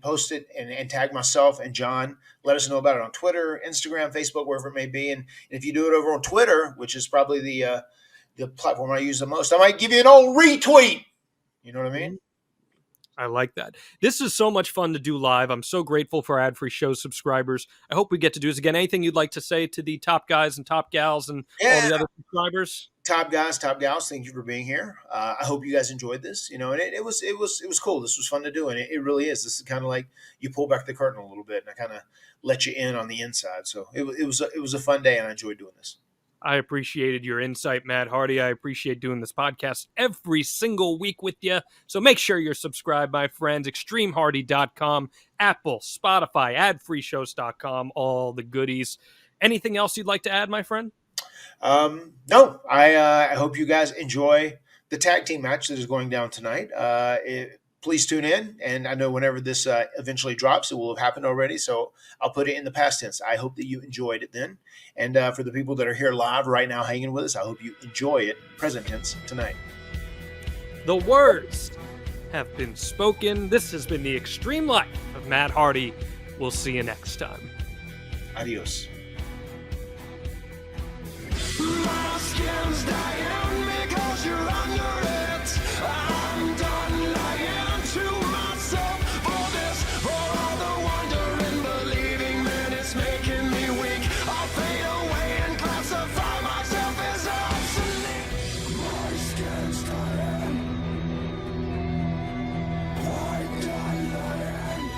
post it and tag myself and John. Let us know about it on Twitter, Instagram, Facebook, wherever it may be. And if you do it over on Twitter, which is probably the platform I use the most, I might give you an old retweet. You know what I mean? I like that. This is so much fun to do live. I'm so grateful for ad-free show subscribers. I hope we get to do this again. Anything you'd like to say to the top guys and top gals and all the other subscribers? Top guys, top gals, thank you for being here. I hope you guys enjoyed this. And it was cool. This was fun to do, and it really is. This is kind of like you pull back the curtain a little bit, and I kind of let you in on the inside. So it was a fun day, and I enjoyed doing this. I appreciated your insight, Matt Hardy. I appreciate doing this podcast every single week with you. So make sure you're subscribed, my friends. ExtremeHardy.com, Apple, Spotify, AdFreeShows.com, all the goodies. Anything else you'd like to add, my friend? No. I hope you guys enjoy the tag team match that is going down tonight. Please tune in, and I know whenever this eventually drops, it will have happened already, so I'll put it in the past tense. I hope that you enjoyed it then, and for the people that are here live right now hanging with us, I hope you enjoy it, present tense, tonight. The words have been spoken. This has been the Extreme Life of Matt Hardy. We'll see you next time. Adios. My skin's dying because you're under it. I'm done lying to myself for this, for all the wonder in believing that it's making me weak. I'll fade away and classify myself as obsolete. My skin's dying. I'm done lying.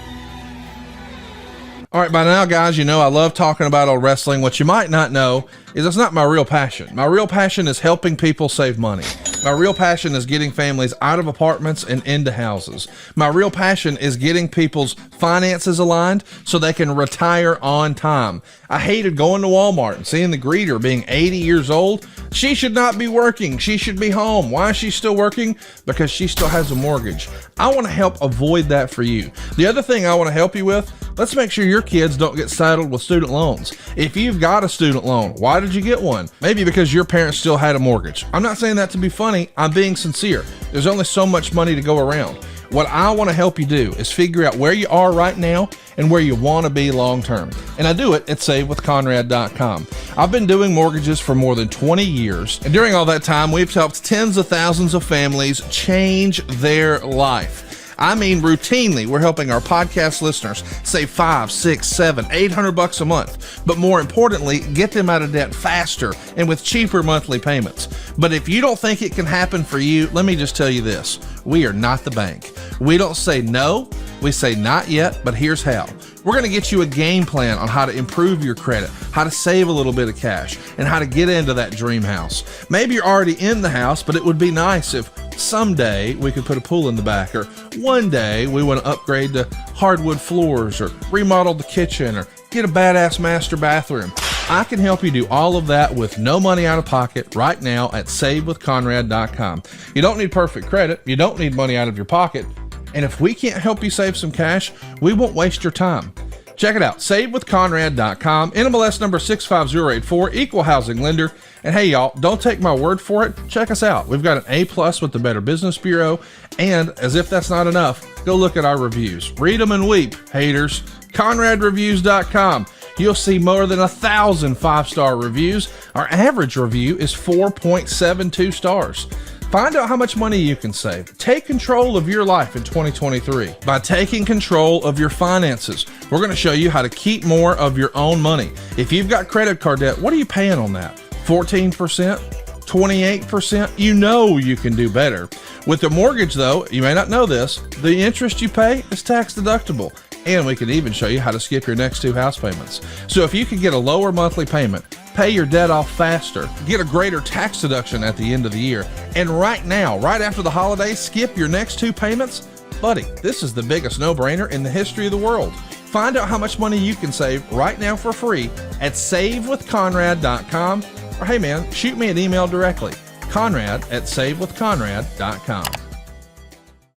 All right, by now, guys, I love talking about old wrestling. What you might not know is it's not my real passion. My real passion is helping people save money. My real passion is getting families out of apartments and into houses. My real passion is getting people's finances aligned so they can retire on time. I hated going to Walmart and seeing the greeter being 80 years old. She should not be working. She should be home. Why is she still working? Because she still has a mortgage. I want to help avoid that for you. The other thing I want to help you with, let's make sure your kids don't get saddled with student loans. If you've got a student loan, why did you get one? Maybe because your parents still had a mortgage. I'm not saying that to be funny. I'm being sincere. There's only so much money to go around. What I want to help you do is figure out where you are right now and where you want to be long term. And I do it at SaveWithConrad.com. I've been doing mortgages for more than 20 years. And during all that time, we've helped tens of thousands of families change their life. I mean, routinely, we're helping our podcast listeners save $500, $600, $700, $800 a month. But more importantly, get them out of debt faster and with cheaper monthly payments. But if you don't think it can happen for you, let me just tell you this. We are not the bank. We don't say no. We say not yet, but here's how. We're going to get you a game plan on how to improve your credit, how to save a little bit of cash, and how to get into that dream house. Maybe you're already in the house, but it would be nice if someday we could put a pool in the back, or one day we want to upgrade to hardwood floors, or remodel the kitchen, or get a badass master bathroom. I can help you do all of that with no money out of pocket right now at savewithconrad.com. You don't need perfect credit. You don't need money out of your pocket. And if we can't help you save some cash, we won't waste your time. Check it out, savewithconrad.com, NMLS number 65084, equal housing lender. And hey, y'all, don't take my word for it. Check us out. We've got an A+ with the Better Business Bureau. And as if that's not enough, go look at our reviews. Read them and weep, haters. ConradReviews.com. You'll see more than 1,000 5-star reviews. Our average review is 4.72 stars. Find out how much money you can save. Take control of your life in 2023 by taking control of your finances. We're going to show you how to keep more of your own money. If you've got credit card debt, what are you paying on that? 14%? 28%? You know you can do better. With the mortgage, though, you may not know this, the interest you pay is tax deductible. And we can even show you how to skip your next 2 house payments. So if you can get a lower monthly payment, pay your debt off faster, get a greater tax deduction at the end of the year, and right now, right after the holidays, skip your next 2 payments, buddy, this is the biggest no-brainer in the history of the world. Find out how much money you can save right now for free at savewithconrad.com, or hey man, shoot me an email directly, Conrad@savewithconrad.com.